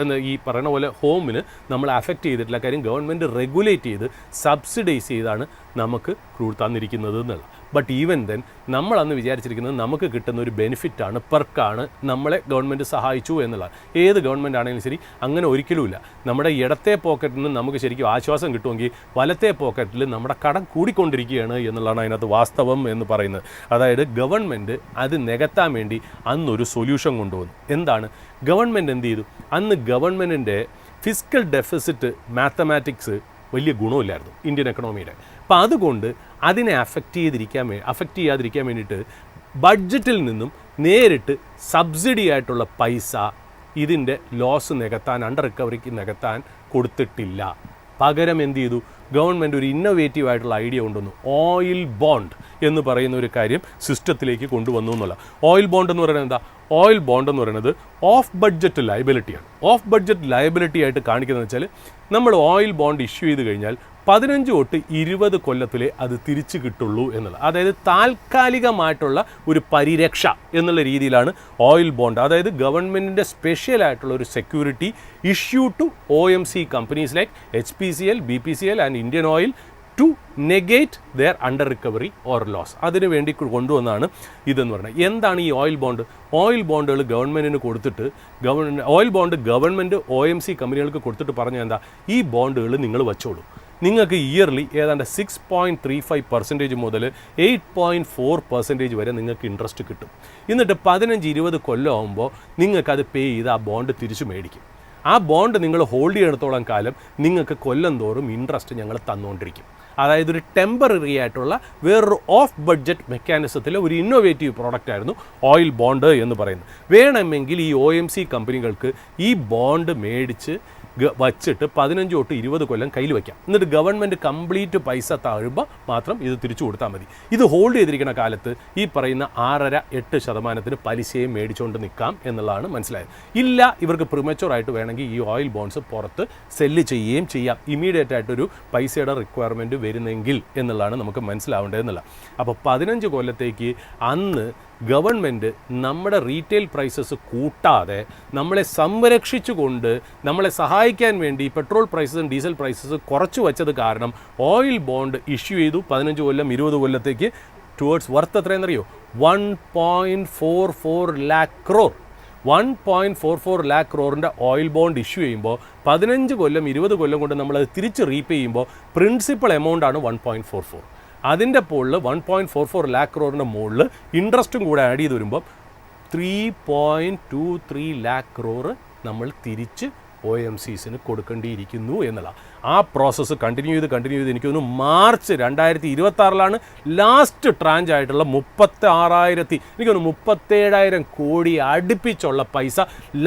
എന്ന് ഈ പറയുന്ന പോലെ ഹോമിന് നമ്മൾ അഫക്റ്റ് ചെയ്തിട്ടില്ല. കാര്യം ഗവൺമെൻറ് റെഗുലേറ്റ് ചെയ്ത് സബ്സിഡൈസ് ചെയ്താണ് നമുക്ക് ക്രൂഡ് തന്നിരിക്കുന്നത് എന്നുള്ള. ബട്ട് ഈവൻ ദെൻ നമ്മളന്ന് വിചാരിച്ചിരിക്കുന്നത് നമുക്ക് കിട്ടുന്ന ഒരു ബെനിഫിറ്റാണ്, പെർക്കാണ്, നമ്മളെ ഗവൺമെൻറ് സഹായിച്ചു എന്നുള്ളത്. ഏത് ഗവൺമെൻറ് ആണെങ്കിലും ശരി അങ്ങനെ ഒരിക്കലുമില്ല. നമ്മുടെ ഇടത്തെ പോക്കറ്റിൽ നിന്ന് നമുക്ക് ശരിക്കും ആശ്വാസം കിട്ടുമെങ്കിൽ വലത്തെ പോക്കറ്റിൽ നമ്മുടെ കടം കൂടിക്കൊണ്ടിരിക്കുകയാണ് എന്നുള്ളതാണ് അതിനകത്ത് വാസ്തവം എന്ന് പറയുന്നത്. അതായത് ഗവൺമെൻറ് അത് നികത്താൻ വേണ്ടി അന്നൊരു സൊല്യൂഷൻ കൊണ്ടുവന്നു. എന്താണ് ഗവൺമെൻറ് എന്ത് ചെയ്തു? അന്ന് ഗവൺമെൻറ്റിൻ്റെ ഫിസ്ക്കൽ ഡെഫിസിറ്റ് മാത്തമാറ്റിക്സ് വലിയ ഗുണമില്ലായിരുന്നു ഇന്ത്യൻ എക്കണോമിയുടെ. അപ്പോൾ അതുകൊണ്ട് അതിനെ അഫക്റ്റ് ചെയ്യാതിരിക്കാൻ വേണ്ടിയിട്ട് ബഡ്ജറ്റിൽ നിന്നും നേരിട്ട് സബ്സിഡി ആയിട്ടുള്ള പൈസ ഇതിൻ്റെ ലോസ് നികത്താൻ, അണ്ടർ റിക്കവറിക്ക് നികത്താൻ കൊടുത്തിട്ടില്ല. പകരം എന്ത് ചെയ്തു? ഗവൺമെൻറ് ഒരു ഇന്നോവേറ്റീവ് ആയിട്ടുള്ള ഐഡിയ കൊണ്ടുവന്നു. ഓയിൽ ബോണ്ട് എന്ന് പറയുന്ന ഒരു കാര്യം സിസ്റ്റത്തിലേക്ക് കൊണ്ടുവന്നു എന്നുള്ള. ഓയിൽ ബോണ്ട് എന്ന് പറയുന്നത് എന്താ? ഓയിൽ ബോണ്ട് എന്ന് പറയുന്നത് ഓഫ് ബഡ്ജറ്റ് ലയബിലിറ്റിയാണ്. ഓഫ് ബഡ്ജറ്റ് ലയബിലിറ്റി ആയിട്ട് കാണിക്കുന്നത് വെച്ചാൽ നമ്മൾ ഓയിൽ ബോണ്ട് ഇഷ്യൂ ചെയ്ത് കഴിഞ്ഞാൽ 15 തൊട്ട് 20 കൊല്ലത്തിലേ അത് തിരിച്ചു കിട്ടുള്ളൂ എന്നുള്ളത്. അതായത് താൽക്കാലികമായിട്ടുള്ള ഒരു പരിരക്ഷ എന്നുള്ള രീതിയിലാണ് ഓയിൽ ബോണ്ട്. അതായത് ഗവൺമെൻറ്റിൻ്റെ സ്പെഷ്യൽ ആയിട്ടുള്ള ഒരു security issue to OMC companies like HPCL, BPCL and Indian Oil to negate their under recovery or loss. അതിനു വേണ്ടി കൊണ്ടുവന്നാണ് ഇതെന്ന് പറയുന്നത്. എന്താണ് ഈ ഓയിൽ ബോണ്ട്? ഓയിൽ ബോണ്ടുകൾ ഗവൺമെൻറ്റിന് കൊടുത്തിട്ട് ഓയിൽ ബോണ്ട് ഗവൺമെൻറ് OMC കമ്പനികൾക്ക് കൊടുത്തിട്ട് പറഞ്ഞാൽ എന്താ? ഈ ബോണ്ടുകൾ നിങ്ങൾ വച്ചോളൂ, നിങ്ങൾക്ക് ഇയർലി ഏതാണ്ട് 6.35% മുതൽ 8.4% വരെ നിങ്ങൾക്ക് ഇൻട്രസ്റ്റ് കിട്ടും. എന്നിട്ട് 15-20 കൊല്ലം ആകുമ്പോൾ നിങ്ങൾക്കത് പേ ചെയ്ത് ആ ബോണ്ട് തിരിച്ചു മേടിക്കും. ആ ബോണ്ട് നിങ്ങൾ ഹോൾഡ് ചെയ്തിടത്തോളം കാലം നിങ്ങൾക്ക് കൊല്ലം തോറും ഇൻട്രസ്റ്റ് ഞങ്ങൾ തന്നുകൊണ്ടിരിക്കും. അതായത് ഒരു ടെമ്പററി ആയിട്ടുള്ള വേറൊരു ഓഫ് ബഡ്ജറ്റ് മെക്കാനിസത്തിലെ ഒരു ഇന്നോവേറ്റീവ് പ്രോഡക്റ്റ് ആയിരുന്നു ഓയിൽ ബോണ്ട് എന്ന് പറയുന്നത്. വേണമെങ്കിൽ ഈ OMC കമ്പനികൾക്ക് ഈ ബോണ്ട് മേടിച്ച് വച്ചിട്ട് 15 തൊട്ട് 20 കൊല്ലം കയ്യിൽ വയ്ക്കാം. എന്നിട്ട് ഗവൺമെൻറ് കംപ്ലീറ്റ് പൈസ താഴുമ്പോൾ മാത്രം ഇത് തിരിച്ചു കൊടുത്താൽ മതി. ഇത് ഹോൾഡ് ചെയ്തിരിക്കുന്ന കാലത്ത് ഈ പറയുന്ന 6.5-8% പലിശയും മേടിച്ചുകൊണ്ട് നിൽക്കാം എന്നുള്ളതാണ് മനസ്സിലായത്. ഇല്ല, ഇവർക്ക് പ്രിമച്ചുവറായിട്ട് വേണമെങ്കിൽ ഈ ഓയിൽ ബോണ്ട്സ് പുറത്ത് സെല്ല് ചെയ്യുകയും ചെയ്യാം, ഇമ്മീഡിയറ്റ് ആയിട്ടൊരു പൈസയുടെ റിക്വയർമെൻറ്റ് വരുന്നെങ്കിൽ എന്നുള്ളതാണ് നമുക്ക് മനസ്സിലാവേണ്ടത് എന്നുള്ള. അപ്പോൾ 15 കൊല്ലത്തേക്ക് അന്ന് ഗവൺമെൻറ് നമ്മുടെ റീറ്റെയിൽ പ്രൈസസ് കൂട്ടാതെ നമ്മളെ സംരക്ഷിച്ചുകൊണ്ട് നമ്മളെ സഹായിക്കാൻ വേണ്ടി പെട്രോൾ പ്രൈസസും ഡീസൽ പ്രൈസസ് കുറച്ച് വച്ചത് കാരണം ഓയിൽ ബോണ്ട് ഇഷ്യൂ ചെയ്തു 15 കൊല്ലം 20 കൊല്ലത്തേക്ക് ടുവേർഡ്സ് വർത്ത് എത്രയെന്നറിയോ? 1.44 lakh crore. 1.44 lakh crore oil bond issue ചെയ്യുമ്പോൾ 15 കൊല്ലം 20 കൊല്ലം കൊണ്ട് നമ്മളത് തിരിച്ച് റീപേ ചെയ്യുമ്പോൾ പ്രിൻസിപ്പൽ എമൗണ്ട് ആണ് 1.44. അതിൻ്റെ മുകളിൽ 1.44 lakh crore മുകളിൽ ഇൻട്രസ്റ്റും കൂടെ ആഡ് ചെയ്ത് വരുമ്പോൾ 3.23 lakh crore നമ്മൾ തിരിച്ച് OMCസിന് കൊടുക്കേണ്ടിയിരിക്കുന്നു എന്നുള്ള ആ പ്രോസസ്സ് കണ്ടിന്യൂ ചെയ്ത് എനിക്ക് തോന്നുന്നു മാർച്ച് 2026 ലാസ്റ്റ് ട്രാഞ്ച് ആയിട്ടുള്ള 37,000 കോടി അടുപ്പിച്ചുള്ള പൈസ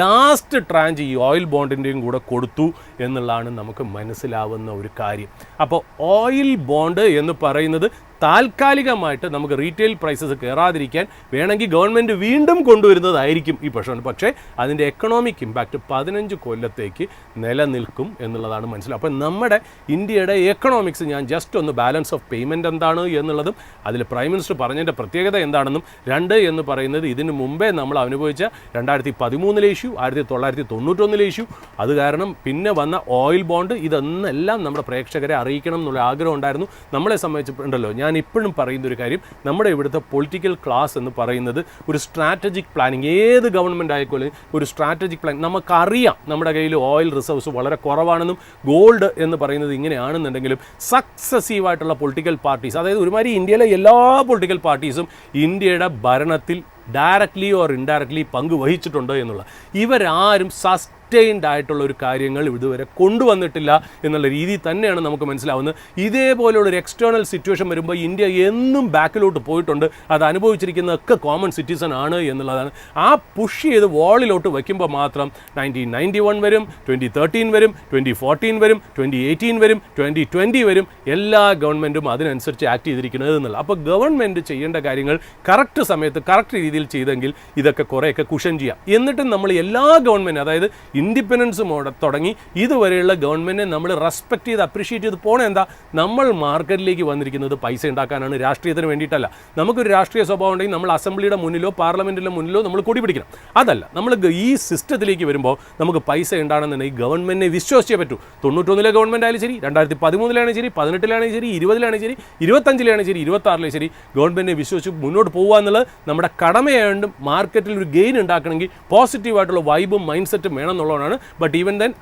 ലാസ്റ്റ് ട്രാഞ്ച് ഈ ഓയിൽ ബോണ്ടിൻ്റെയും കൂടെ കൊടുത്തു എന്നുള്ളതാണ് നമുക്ക് മനസ്സിലാവുന്ന ഒരു കാര്യം. അപ്പോൾ ഓയിൽ ബോണ്ട് എന്ന് പറയുന്നത് താൽക്കാലികമായിട്ട് നമുക്ക് റീറ്റെയിൽ പ്രൈസസ് കയറാതിരിക്കാൻ വേണമെങ്കിൽ ഗവൺമെൻറ് വീണ്ടും കൊണ്ടുവരുന്നതായിരിക്കും ഈ പ്രശ്നം. പക്ഷേ അതിൻ്റെ എക്കണോമിക് ഇമ്പാക്റ്റ് 15 കൊല്ലത്തേക്ക് നിലനിൽക്കും എന്നുള്ളതാണ് മനസ്സിലാവും. അപ്പോൾ നമ്മുടെ ഇന്ത്യയുടെ എക്കണോമിക്സ് ഞാൻ ജസ്റ്റ് ഒന്ന് ബാലൻസ് ഓഫ് പേയ്മെൻറ്റ് എന്താണ് എന്നുള്ളതും അതിൽ പ്രൈം മിനിസ്റ്റർ പറഞ്ഞതിൻ്റെ പ്രത്യേകത എന്താണെന്നും 2 എന്ന് പറയുന്നത് ഇതിന് മുമ്പേ നമ്മൾ അനുഭവിച്ച 2013 ഇഷ്യൂ, 1991 ഇഷ്യൂ, അത് കാരണം പിന്നെ വന്ന ഓയിൽ ബോണ്ട്, ഇതെന്നെല്ലാം നമ്മുടെ പ്രേക്ഷകരെ അറിയിക്കണം എന്നുള്ള ആഗ്രഹം ഉണ്ടായിരുന്നു. നമ്മളെ സംബന്ധിച്ചിട്ടുണ്ടല്ലോ, ഞാൻ ഇപ്പോഴും പറയുന്ന ഒരു കാര്യം, നമ്മുടെ ഇവിടുത്തെ പൊളിറ്റിക്കൽ ക്ലാസ് എന്ന് പറയുന്നത് ഒരു സ്ട്രാറ്റജിക് പ്ലാനിങ്, ഏത് ഗവൺമെൻറ് ആയിക്കോളും ഒരു സ്ട്രാറ്റജിക് പ്ലാൻ. നമുക്കറിയാം നമ്മുടെ കയ്യിൽ ഓയിൽ റിസർവ്സ് വളരെ കുറവാണെന്നും ഗോൾഡ് എന്ന് പറയുന്നത് ഇങ്ങനെയാണെന്നുണ്ടെങ്കിലും സക്സസീവായിട്ടുള്ള പൊളിറ്റിക്കൽ പാർട്ടീസ്, അതായത് ഒരുമാതിരി ഇന്ത്യയിലെ എല്ലാ പൊളിറ്റിക്കൽ പാർട്ടീസും ഇന്ത്യയുടെ ഭരണത്തിൽ ഡയറക്റ്റ്ലി ഓർ ഇൻഡയറക്റ്റ്ലി പങ്ക് വഹിച്ചിട്ടുണ്ട് എന്നുള്ള. ഇവരാരും സസ്റ്റെയിൻഡ് ആയിട്ടുള്ള ഒരു കാര്യങ്ങൾ ഇതുവരെ കൊണ്ടുവന്നിട്ടില്ല എന്നുള്ള രീതി തന്നെയാണ് നമുക്ക് മനസ്സിലാവുന്നത്. ഇതേപോലെയുള്ളൊരു എക്സ്റ്റേണൽ സിറ്റുവേഷൻ വരുമ്പോൾ ഇന്ത്യ എന്നും ബാക്കിലോട്ട് പോയിട്ടുണ്ട്. അത് അനുഭവിച്ചിരിക്കുന്നതൊക്കെ കോമൺ സിറ്റിസൺ ആണ് എന്നുള്ളതാണ്. ആ പുഷ് ചെയ്ത് വാളിലോട്ട് വയ്ക്കുമ്പോൾ മാത്രം 1991 വരും, 2013 വരും, 2014 വരും, 2018 വരും, 2020 വരും, എല്ലാ ഗവൺമെൻറ്റും അതിനനുസരിച്ച് ആക്ട് ചെയ്തിരിക്കുന്നത് എന്നുള്ള. അപ്പോൾ ഗവൺമെൻറ് ചെയ്യേണ്ട കാര്യങ്ങൾ കറക്റ്റ് സമയത്ത് കറക്റ്റ് രീതിയിൽ ചെയ്തെങ്കിൽ ഇതൊക്കെ കുറേയൊക്കെ കുഷൻ ചെയ്യാം. എന്നിട്ടും നമ്മൾ എല്ലാ ഗവൺമെൻറ്, അതായത് ഇൻഡിപെൻഡൻസ് തുടങ്ങി ഇതുവരെയുള്ള ഗവൺമെൻറ്റിനെ നമ്മൾ റെസ്പെക്ട് ചെയ്ത് അപ്രീഷിയേറ്റ് ചെയ്ത് പോണേ എന്താ, നമ്മൾ മാർക്കറ്റിലേക്ക് വന്നിരിക്കുന്നത് പൈസ ഉണ്ടാക്കാനാണ്, രാഷ്ട്രീയത്തിന് വേണ്ടിയിട്ടല്ല. നമുക്കൊരു രാഷ്ട്രീയ സ്വഭാവം ഉണ്ടെങ്കിൽ നമ്മൾ അസംബ്ലിയുടെ മുന്നിലോ പാർലമെൻറ്റിൻ്റെ മുന്നിലോ നമ്മൾ കൊടി പിടിക്കണം. അതല്ല, നമ്മൾ ഈ സിസ്റ്റത്തിലേക്ക് വരുമ്പോൾ നമുക്ക് പൈസ ഉണ്ടാണെന്നുണ്ടെങ്കിൽ ഗവൺമെൻറ്റിനെ വിശ്വസിച്ചേ പറ്റൂ. 91 ഗവൺമെൻറ് ആയാലും ശരി, 2013 ശരി, 18 ശരി, 20 ശരി, 25 ശരി, 26 ശരി, ഗവൺമെൻറ്റിനെ വിശ്വസിച്ച് മുന്നോട്ട് പോകുക എന്നുള്ളത് നമ്മുടെ കടമയായതുകൊണ്ട് മാർക്കറ്റിൽ ഒരു ഗെയിൻ ഉണ്ടാക്കണമെങ്കിൽ പോസിറ്റീവായിട്ടുള്ള വൈബും മൈൻഡ് സെറ്റും വേണം എന്നുള്ളതാണ്. But even then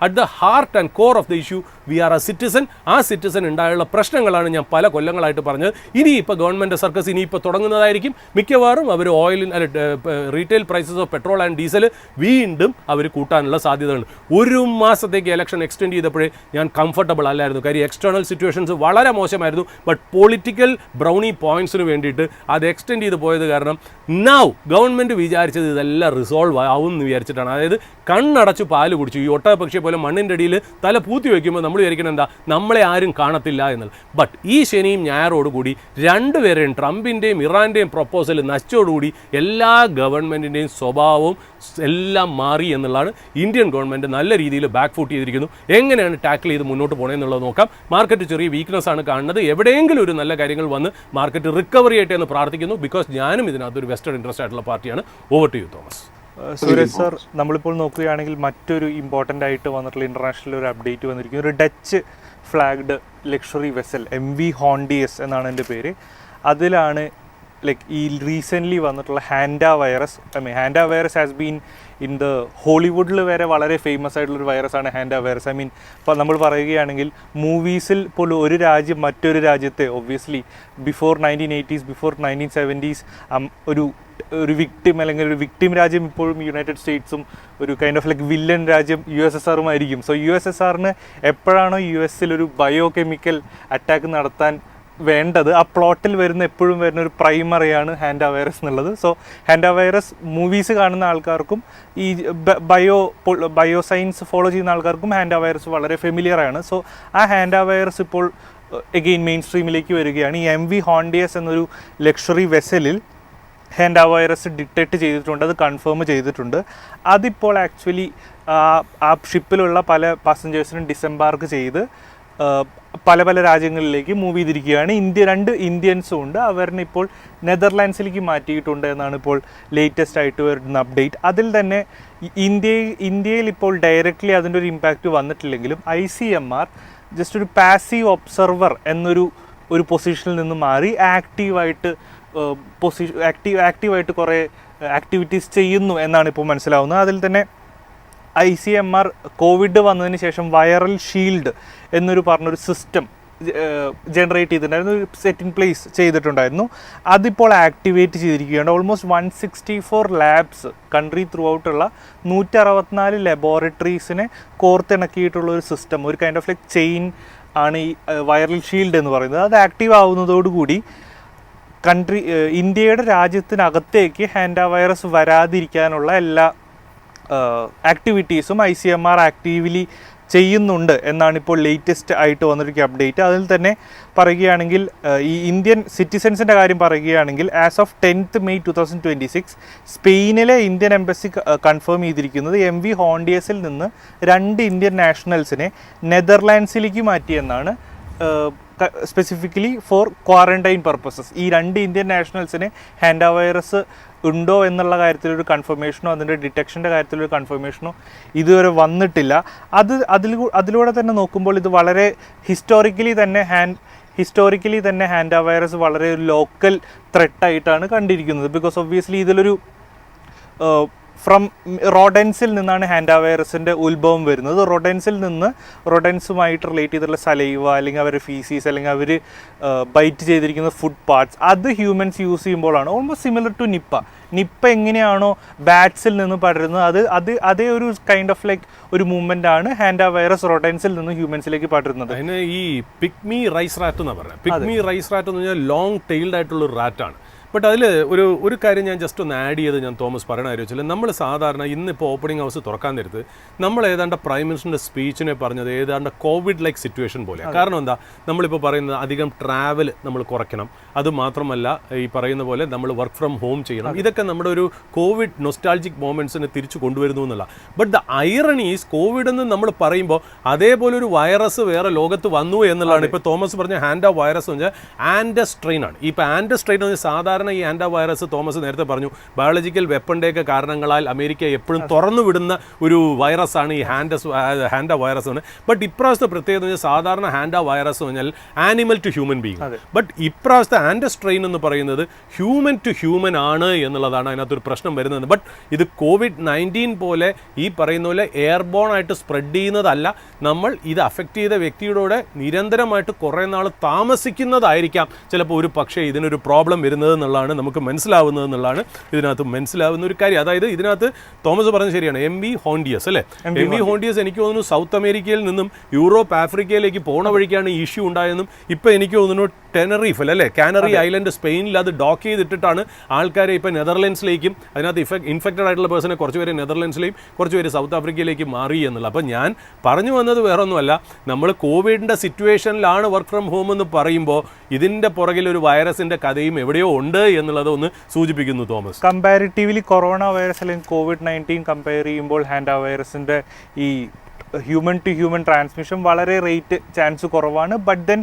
at the heart and core of the issue, we are a citizen. ആ സിറ്റിസൺ ഉണ്ടായുള്ള പ്രശ്നങ്ങളാണ് ഞാൻ പല കൊല്ലങ്ങളായിട്ട് പറഞ്ഞത്. ഇനിയിപ്പോൾ ഗവൺമെൻറ് സർക്കസ് ഇനിയിപ്പോൾ തുടങ്ങുന്നതായിരിക്കും. മിക്കവാറും അവർ retail prices of petrol and diesel വീണ്ടും അവർ കൂട്ടാനുള്ള സാധ്യതയുണ്ട്. ഒരു മാസത്തേക്ക് ഇലക്ഷൻ എക്സ്റ്റെൻഡ് ചെയ്തപ്പോഴേ ഞാൻ കംഫർട്ടബിൾ അല്ലായിരുന്നു. കാര്യം എക്സ്റ്റേണൽ സിറ്റുവേഷൻസ് വളരെ മോശമായിരുന്നു. ബട്ട് പൊളിറ്റിക്കൽ ബ്രൗണി പോയിന്റ്സിന് വേണ്ടിയിട്ട് അത് എക്സ്റ്റെൻഡ് ചെയ്ത് പോയത് കാരണം നൗ ഗവൺമെൻറ് വിചാരിച്ചത് ഇതെല്ലാം റിസോൾവ് ആവും എന്ന് വിചാരിച്ചിട്ടാണ്. അതായത് കണ്ണടച്ചു പാല് കുടിച്ചു. ഈ ഒട്ടകപക്ഷിയെ പോലെ മണ്ണിൻ്റെ അടിയിൽ തല പൂത്തി വയ്ക്കുമ്പോൾ നമ്മൾ വിചാരിക്കുന്നത് എന്താ, നമ്മളെ ആരും കാണത്തില്ല എന്നുള്ളത്. ബട്ട് ഈ ശനിയും ഞായറോടുകൂടി രണ്ടുപേരെയും ട്രംപിൻ്റെയും ഇറാൻ്റെയും പ്രൊപ്പോസൽ നശിച്ചോടുകൂടി എല്ലാ ഗവൺമെൻറ്റിൻ്റെയും സ്വഭാവവും എല്ലാം മാറി എന്നുള്ളതാണ്. ഇന്ത്യൻ ഗവൺമെൻറ് നല്ല രീതിയിൽ ബാക്ക് ഫുട്ട് ചെയ്തിരിക്കുന്നു. എങ്ങനെയാണ് ടാക്കിൾ ചെയ്ത് മുന്നോട്ട് പോകണമെന്നുള്ളത് നോക്കാം. മാർക്കറ്റ് ചെറിയ വീക്ക്നെസ് ആണ് കാണുന്നത്. എവിടെയെങ്കിലും ഒരു നല്ല കാര്യങ്ങൾ വന്ന് മാർക്കറ്റ് റിക്കവറി ആയിട്ട് എന്ന് പ്രാർത്ഥിക്കുന്നു. ബിക്കോസ് ഞാനും ഇതിനകത്തൊരു വെസ്റ്റേൺ ഇൻട്രസ്റ്റ് ആയിട്ടുള്ള പാർട്ടിയാണ്. Over to you Thomas. Suresh sir, നമ്മളിപ്പോൾ നോക്കുകയാണെങ്കിൽ മറ്റൊരു ഇമ്പോർട്ടൻ്റ് ആയിട്ട് വന്നിട്ടുള്ള ഇൻ്റർനാഷണൽ ഒരു അപ്ഡേറ്റ് വന്നിരിക്കുന്നു. ഒരു Dutch flagged luxury vessel MV Hondius എന്നാണ് എൻ്റെ പേര്. അതിലാണ് ലൈക്ക് ഈ റീസെൻ്റ്ലി വന്നിട്ടുള്ള hanta virus. Hanta virus has been in the ഹോളിവുഡിൽ വരെ വളരെ ഫേമസ് ആയിട്ടുള്ളൊരു വൈറസാണ് ഹാൻഡ വൈറസ്. ഇപ്പോൾ നമ്മൾ പറയുകയാണെങ്കിൽ മൂവീസിൽ പോലും ഒരു രാജ്യം മറ്റൊരു രാജ്യത്തെ obviously before 1980s before 1970s ഒരു വിക്ടിം അല്ലെങ്കിൽ ഒരു വിക്ടിം രാജ്യം ഇപ്പോഴും യുണൈറ്റഡ് സ്റ്റേറ്റ്സും ഒരു കൈൻഡ് ഓഫ് ലൈക്ക് വില്ലൻ രാജ്യം USSR ആയിരിക്കും. സോ USSRന് എപ്പോഴാണോ US ഒരു ബയോ കെമിക്കൽ അറ്റാക്ക് നടത്താൻ വേണ്ടത്, ആ പ്ലോട്ടിൽ എപ്പോഴും വരുന്ന ഒരു പ്രൈമറിയാണ് ഹാൻഡ വൈറസ് എന്നുള്ളത്. സോ ഹാൻഡ വൈറസ് മൂവീസ് കാണുന്ന ആൾക്കാർക്കും ഈ ബയോ സയൻസ് ഫോളോ ചെയ്യുന്ന ആൾക്കാർക്കും ഹാൻഡ വൈറസ് വളരെ ഫെമിലിയർ ആണ്. സോ ആ ഹാൻഡ വൈറസ് ഇപ്പോൾ എഗെയിൻ മെയിൻ സ്ട്രീമിലേക്ക് വരികയാണ്. ഈ MV ഹോണ്ടിയസ് എന്നൊരു ലക്ഷറി വെസലിൽ ഹാൻഡ വൈറസ് ഡിറ്റക്ട് ചെയ്തിട്ടുണ്ട്, അത് കൺഫേം ചെയ്തിട്ടുണ്ട്. അതിപ്പോൾ ആക്ച്വലി ആ ഷിപ്പിലുള്ള പല പാസഞ്ചേഴ്സിനും ഡിസംബാർക്ക് ചെയ്ത് പല രാജ്യങ്ങളിലേക്ക് മൂവ് ചെയ്തിരിക്കുകയാണ്. 2 ഇന്ത്യൻസും ഉണ്ട്. അവരിനെ ഇപ്പോൾ നെതർലാൻഡ്സിലേക്ക് മാറ്റിയിട്ടുണ്ട് എന്നാണ് ഇപ്പോൾ ലേറ്റസ്റ്റ് ആയിട്ട് വരുന്ന അപ്ഡേറ്റ്. അതിൽ തന്നെ ഇന്ത്യയിൽ ഇപ്പോൾ ഡയറക്റ്റ്ലി അതിൻ്റെ ഒരു ഇമ്പാക്റ്റ് വന്നിട്ടില്ലെങ്കിലും ICMR ജസ്റ്റ് ഒരു പാസീവ് ഒബ്സർവർ എന്നൊരു പൊസിഷനിൽ നിന്ന് മാറി ആക്റ്റീവായിട്ട് കുറേ ആക്ടിവിറ്റീസ് ചെയ്യുന്നു എന്നാണ് ഇപ്പോൾ മനസ്സിലാവുന്നത്. അതിൽ തന്നെ ICMR കോവിഡ് വന്നതിന് ശേഷം വൈറൽ ഷീൽഡ് എന്നൊരു പറഞ്ഞൊരു സിസ്റ്റം ജനറേറ്റ് ചെയ്തിട്ടുണ്ടായിരുന്നു, സെറ്റ് ഇൻ പ്ലേസ് ചെയ്തിട്ടുണ്ടായിരുന്നു. അതിപ്പോൾ ആക്ടിവേറ്റ് ചെയ്തിരിക്കുകയാണ്. ഓൾമോസ്റ്റ് 164 ലാബ്സ് കൺട്രി ത്രൂ ഔട്ടുള്ള 164 ലബോറട്ടറീസിനെ കോർത്തിണക്കിയിട്ടുള്ള ഒരു സിസ്റ്റം, ഒരു കൈൻഡ് ഓഫ് ലൈക്ക് ചെയിൻ ആണ് ഈ വൈറൽ ഷീൽഡ് എന്ന് പറയുന്നത്. അത് ആക്റ്റീവ് ആവുന്നതോടുകൂടി ഇന്ത്യയുടെ രാജ്യത്തിനകത്തേക്ക് ഹാൻഡ വൈറസ് വരാതിരിക്കാനുള്ള എല്ലാ ആക്ടിവിറ്റീസും ICMR ആക്റ്റീവ്ലി ചെയ്യുന്നുണ്ട് എന്നാണ് ഇപ്പോൾ ലേറ്റസ്റ്റ് ആയിട്ട് വന്നിരിക്കുന്ന അപ്ഡേറ്റ്. അതിൽ തന്നെ പറയുകയാണെങ്കിൽ ഈ ഇന്ത്യൻ സിറ്റിസൻസിൻ്റെ കാര്യം പറയുകയാണെങ്കിൽ ആസ് ഓഫ് 10th May 2026 സ്പെയിനിലെ ഇന്ത്യൻ എംബസി കൺഫേം ചെയ്തിരിക്കുന്നത് MV ഹോണ്ടിയസിൽ നിന്ന് 2 ഇന്ത്യൻ നാഷണൽസിനെ നെതർലാൻഡ്സിലേക്ക് മാറ്റിയെന്നാണ്. Specifically for quarantine purposes. ഈ 2 ഇന്ത്യൻ നാഷണൽസിന് ഹാൻഡ വൈറസ് ഉണ്ടോ എന്നുള്ള കാര്യത്തിലൊരു കൺഫർമേഷനോ അതിൻ്റെ ഡിറ്റക്ഷൻ്റെ കാര്യത്തിലൊരു കൺഫർമേഷനോ ഇതുവരെ വന്നിട്ടില്ല. അതിലൂടെ തന്നെ നോക്കുമ്പോൾ ഇത് വളരെ ഹിസ്റ്റോറിക്കലി തന്നെ ഹാൻഡ വൈറസ് വളരെ ലോക്കൽ ത്രെട്ടായിട്ടാണ് കണ്ടിരിക്കുന്നത്. ബിക്കോസ് ഒബ്വിയസ്ലി ഇതിലൊരു ഫ്രം റോഡൻസിൽ നിന്നാണ് ഹാൻഡ വൈറസിൻ്റെ ഉത്ഭവം വരുന്നത്. റോഡൻസുമായിട്ട് റിലേറ്റ് ചെയ്തിട്ടുള്ള സലൈവ അല്ലെങ്കിൽ അവരുടെ ഫീസീസ് അല്ലെങ്കിൽ അവർ ബൈറ്റ് ചെയ്തിരിക്കുന്ന ഫുഡ് പാർട്സ് അത് ഹ്യൂമൻസ് യൂസ് ചെയ്യുമ്പോഴാണ് ഓൾമോസ്റ്റ് സിമിലർ ടു നിപ്പ എങ്ങനെയാണോ ബാറ്റ്സിൽ നിന്ന് പടരുന്നത് അതേ ഒരു കൈൻഡ് ഓഫ് ലൈക്ക് ഒരു മൂവ്മെൻ്റ് ആണ് ഹാൻഡ വൈറസ് റോഡൻസിൽ നിന്ന് ഹ്യൂമൻസിലേക്ക് പടരുന്നത്. അതിന് ഈ പിഗ്മി റൈസ് റാറ്റ് എന്നാണ് പറയുന്നത്. പിഗ്മി റൈസ് റാറ്റ് എന്ന് പറഞ്ഞാൽ ലോങ് ടെയിൽഡ് ആയിട്ടുള്ള ഒരു റാറ്റാണ്. ബട്ട് അതിൽ ഒരു കാര്യം ഞാൻ ജസ്റ്റ് ഒന്ന് ആഡ് ചെയ്ത് ഞാൻ തോമസ് പറയണ കാര്യം വെച്ചാൽ നമ്മൾ സാധാരണ ഇന്നിപ്പോൾ ഓപ്പണിംഗ് ഹൗസ് തുറക്കാൻ നേരത്ത് നമ്മൾ ഏതാണ്ട് പ്രൈം മിനിസ്റ്ററിൻ്റെ സ്പീച്ചിനെ പറഞ്ഞത് ഏതാണ്ട് കോവിഡ് ലൈക്ക് സിറ്റുവേഷൻ പോലെയാണ്. കാരണം എന്താ, നമ്മളിപ്പോൾ പറയുന്നത് അധികം ട്രാവൽ നമ്മൾ കുറയ്ക്കണം, അതുമാത്രമല്ല ഈ പറയുന്ന പോലെ നമ്മൾ വർക്ക് ഫ്രം ഹോം ചെയ്യണം. ഇതൊക്കെ നമ്മുടെ ഒരു കോവിഡ് നൊസ്റ്റാൾജിക് മൊമെൻറ്റ്സിനെ തിരിച്ചു കൊണ്ടുവരുന്നു എന്നുള്ള. But the irony is Covid എന്ന് നമ്മൾ പറയുമ്പോൾ അതേപോലെ ഒരു വൈറസ് വേറെ ലോകത്ത് വന്നു എന്നുള്ളതാണ്. ഇപ്പോൾ തോമസ് പറഞ്ഞ ഹാൻഡ വൈറസ് എന്ന് പറഞ്ഞാൽ ആൻഡസ്ട്രെയിൻ ആണ്. ഇപ്പോൾ ആൻഡസ്ട്രെയിൻ എന്ന് പറഞ്ഞാൽ സാധാരണ ഈ ആൻഡ വൈറസ് തോമസ് നേരത്തെ പറഞ്ഞു ബയോളജിക്കൽ വെപ്പണിൻ്റെയൊക്കെ കാരണങ്ങളാൽ അമേരിക്ക എപ്പോഴും തുറന്നു വിടുന്ന ഒരു വൈറസാണ് ഈ ഹാൻഡ വൈറസ് എന്ന്. ബട്ട് ഇപ്രാവശ്യത്തെ പ്രത്യേകത എന്ന് പറഞ്ഞാൽ സാധാരണ ഹാൻഡ വൈറസ് എന്ന് പറഞ്ഞാൽ animal to human being. But ഇപ്രാവശ്യത്തെ ആൻഡസ്ട്രെയിൻ എന്ന് പറയുന്നത് ഹ്യൂമൻ ടു ഹ്യൂമൻ ആണ് എന്നുള്ളതാണ് അതിനകത്തൊരു പ്രശ്നം വരുന്നത്. ബട്ട് ഇത് COVID-19 പോലെ ഈ പറയുന്ന പോലെ എയർബോൺ ആയിട്ട് സ്പ്രെഡ് ചെയ്യുന്നതല്ല. നമ്മൾ ഇത് അഫക്റ്റ് ചെയ്ത വ്യക്തിയുടെ നിരന്തരമായിട്ട് കുറേ നാൾ താമസിക്കുന്നതായിരിക്കാം ചിലപ്പോൾ ഒരു പക്ഷേ ഇതിനൊരു പ്രോബ്ലം വരുന്നത് എന്നുള്ളതാണ് നമുക്ക് മനസ്സിലാവുന്നത് എന്നുള്ളതാണ് ഇതിനകത്ത് മനസ്സിലാവുന്ന ഒരു കാര്യം. അതായത് ഇതിനകത്ത് തോമസ് പറഞ്ഞത് ശരിയാണ്. MV ഹോണ്ടിയസ് അല്ലേ, MV ഹോണ്ടിയസ് എനിക്ക് തോന്നുന്നു സൗത്ത് അമേരിക്കയിൽ നിന്നും യൂറോപ്പ് ആഫ്രിക്കയിലേക്ക് പോണ വഴിക്കാണ് ഈ ഇഷ്യൂ ഉണ്ടായതെന്നും ഇപ്പോൾ എനിക്ക് തോന്നുന്നു ടെനറീഫിൽ അല്ലേ, കാനറി ഐലൻഡ് സ്പെയിനിൽ അത് ഡോക്ക് ചെയ്തിട്ടിട്ടാണ് ആൾക്കാരെ ഇപ്പോൾ നെതർലൻഡ്സിലേക്കും അതിനകത്ത് ഇൻഫെക്റ്റഡ് ആയിട്ടുള്ള പേഴ്സണെ കുറച്ച് പേര് നെതർലൻഡ്സിലേക്കും കുറച്ച് പേര് സൗത്ത് ആഫ്രിക്കയിലേക്ക് മാറി എന്നുള്ളത്. അപ്പോൾ ഞാൻ പറഞ്ഞു വന്നത് വേറെ ഒന്നുമല്ല, നമ്മൾ കോവിഡിൻ്റെ സിറ്റുവേഷനിലാണ് വർക്ക് ഫ്രം ഹോം എന്ന് പറയുമ്പോൾ ഇതിൻ്റെ പുറകിൽ ഒരു വൈറസിൻ്റെ കഥയും എവിടെയോ ഉണ്ട് എന്നുള്ളത് ഒന്ന് സൂചിപ്പിക്കുന്നു തോമസ്. കമ്പാരിറ്റീവ്ലി കൊറോണ വൈറസ് അല്ലെങ്കിൽ COVID-19 കമ്പയർ ചെയ്യുമ്പോൾ ഹാൻഡ വൈറസിൻ്റെ ഈ ഹ്യൂമൻ ടു ഹ്യൂമൻ ട്രാൻസ്മിഷൻ വളരെ റേറ്റ് ചാൻസ് കുറവാണ്. ബട്ട് ദെൻ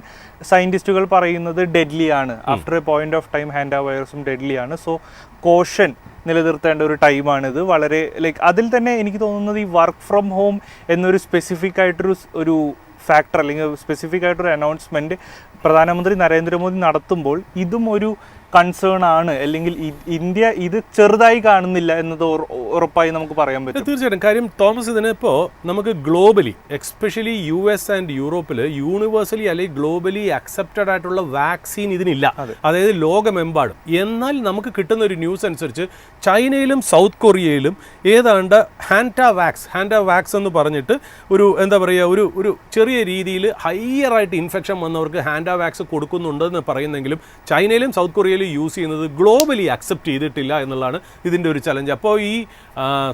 സയൻറ്റിസ്റ്റുകൾ പറയുന്നത് ഡെഡ്ലി ആണ്. After A point of time hanta വൈറസും deadly ആണ്. സോ കോഷൻ നിലനിർത്തേണ്ട ഒരു ടൈമാണിത്. വളരെ ലൈക്ക് അതിൽ തന്നെ എനിക്ക് തോന്നുന്നത് ഈ വർക്ക് ഫ്രം ഹോം എന്നൊരു സ്പെസിഫിക് ആയിട്ടൊരു ഫാക്ടർ അല്ലെങ്കിൽ സ്പെസിഫിക് ആയിട്ടൊരു അനൗൺസ്മെൻറ്റ് പ്രധാനമന്ത്രി നരേന്ദ്രമോദി നടത്തുമ്പോൾ ഇതും ഒരു കൺസേൺ ആണ്. അല്ലെങ്കിൽ ഇന്ത്യ ഇത് ചെറുതായി കാണുന്നില്ല എന്നത് ഉറപ്പായി നമുക്ക് പറയാൻ പറ്റും. തീർച്ചയായിട്ടും. കാര്യം തോമസ് ഇതിനിപ്പോൾ നമുക്ക് ഗ്ലോബലി എക്സ്പെഷ്യലി US ആൻഡ് യൂറോപ്പിൽ യൂണിവേഴ്സലി അല്ലെങ്കിൽ ഗ്ലോബലി അക്സെപ്റ്റഡ് ആയിട്ടുള്ള വാക്സിൻ ഇതിനില്ല, അതായത് ലോകമെമ്പാടും. എന്നാൽ നമുക്ക് കിട്ടുന്ന ഒരു ന്യൂസ് അനുസരിച്ച് ചൈനയിലും സൗത്ത് കൊറിയയിലും ഏതാണ്ട് ഹാൻഡ വാക്സ് എന്ന് പറഞ്ഞിട്ട് ഒരു എന്താ പറയുക ഒരു ചെറിയ രീതിയിൽ ഹയറായിട്ട് ഇൻഫെക്ഷൻ വന്നവർക്ക് ഹാൻഡ വാക്സ് കൊടുക്കുന്നുണ്ടെന്ന് പറയുന്നെങ്കിലും ചൈനയിലും സൗത്ത് കൊറിയയിലും യൂസ് ചെയ്യുന്നത് ഗ്ലോബലി അക്സെപ്റ്റ് ചെയ്തിട്ടില്ല എന്നുള്ളതാണ് ഇതിൻ്റെ ഒരു ചലഞ്ച്. അപ്പോൾ ഈ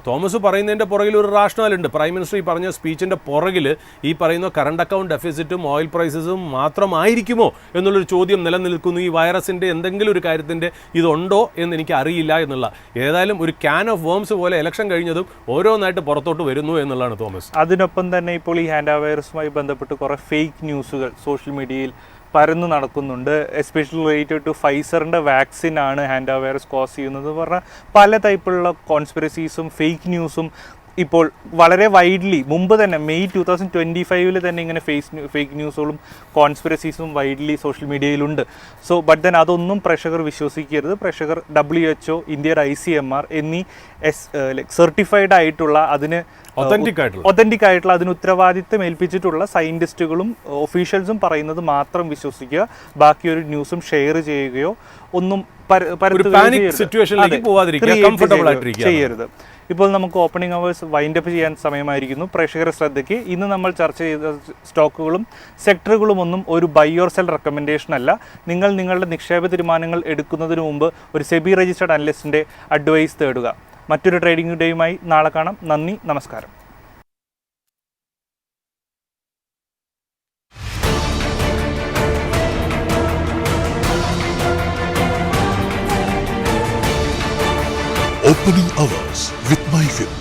തോമസ് പറയുന്നതിൻ്റെ പുറകിൽ ഒരു റാഷണലുണ്ട്. പ്രൈം മിനിസ്റ്റർ ഈ പറഞ്ഞ സ്പീച്ചിൻ്റെ പുറകിൽ ഈ പറയുന്ന കറണ്ട് അക്കൗണ്ട് ഡെഫിസിറ്റും ഓയിൽ പ്രൈസസും മാത്രമായിരിക്കുമോ എന്നുള്ളൊരു ചോദ്യം നിലനിൽക്കുന്നു. ഈ വൈറസിൻ്റെ എന്തെങ്കിലും ഒരു കാര്യത്തിൻ്റെ ഇതുണ്ടോ എന്ന് എനിക്ക് അറിയില്ല എന്നുള്ള. ഏതായാലും ഒരു ക്യാൻ ഓഫ് വേംസ് പോലെ ഇലക്ഷൻ കഴിഞ്ഞതും ഓരോന്നായിട്ട് പുറത്തോട്ട് വരുന്നു എന്നുള്ളതാണ് തോമസ്. അതിനൊപ്പം തന്നെ ഇപ്പോൾ ഈ ഹാൻഡ വൈറസുമായി ബന്ധപ്പെട്ട് കുറേ ഫേക്ക് ന്യൂസുകൾ സോഷ്യൽ മീഡിയയിൽ പരന്നു നടക്കുന്നുണ്ട്. എസ്പെഷ്യലി റിലേറ്റഡ് ടു ഫൈസറിൻ്റെ വാക്സിനാണ് ഹാൻഡ വൈറസ് കോസ് ചെയ്യുന്നത് പറഞ്ഞാൽ പല ടൈപ്പിലുള്ള കോൺസ്പിറസീസും ഫേക്ക് ന്യൂസും ഇപ്പോൾ വളരെ വൈഡ്ലി മുമ്പ് തന്നെ മെയ് 2025 തന്നെ ഇങ്ങനെ ഫേക്ക് ന്യൂസുകളും കോൺസ്പിറസീസും വൈഡ്ലി സോഷ്യൽ മീഡിയയിലുണ്ട്. സോ ബട്ട് ദെൻ അതൊന്നും പ്രേക്ഷകർ വിശ്വസിക്കരുത്. പ്രേക്ഷകർ WHO, ഇന്ത്യയുടെ ICMR എന്നീ സർട്ടിഫൈഡ് ആയിട്ടുള്ള അതിന് ഒതന്റിക് ആയിട്ടുള്ള അതിന് ഉത്തരവാദിത്തം ഏൽപ്പിച്ചിട്ടുള്ള സയൻറ്റിസ്റ്റുകളും ഒഫീഷ്യൽസും പറയുന്നത് മാത്രം വിശ്വസിക്കുക. ബാക്കി ഒരു ന്യൂസും ഷെയർ ചെയ്യുകയോ ഒന്നും ചെയ്യരുത്. ഇപ്പോൾ നമുക്ക് ഓപ്പണിംഗ് അവേഴ്സ് വൈൻഡപ്പ് ചെയ്യാൻ സമയമായിരിക്കുന്നു. പ്രേക്ഷകരുടെ ശ്രദ്ധയ്ക്ക് ഇന്ന് നമ്മൾ ചർച്ച ചെയ്ത സ്റ്റോക്കുകളും സെക്ടറുകളും ഒന്നും ഒരു ബൈ ഓർ സെൽ റെക്കമെൻഡേഷൻ അല്ല. നിങ്ങൾ നിങ്ങളുടെ നിക്ഷേപ തീരുമാനങ്ങൾ എടുക്കുന്നതിന് മുമ്പ് ഒരു സെബി രജിസ്റ്റേർഡ് അനലിസ്റ്റിൻ്റെ അഡ്വൈസ് തേടുക. മറ്റൊരു ട്രേഡിംഗ് ഡേയുമായി നാളെ കാണാം. നന്ദി, നമസ്കാരം. Opening hours with MyFin.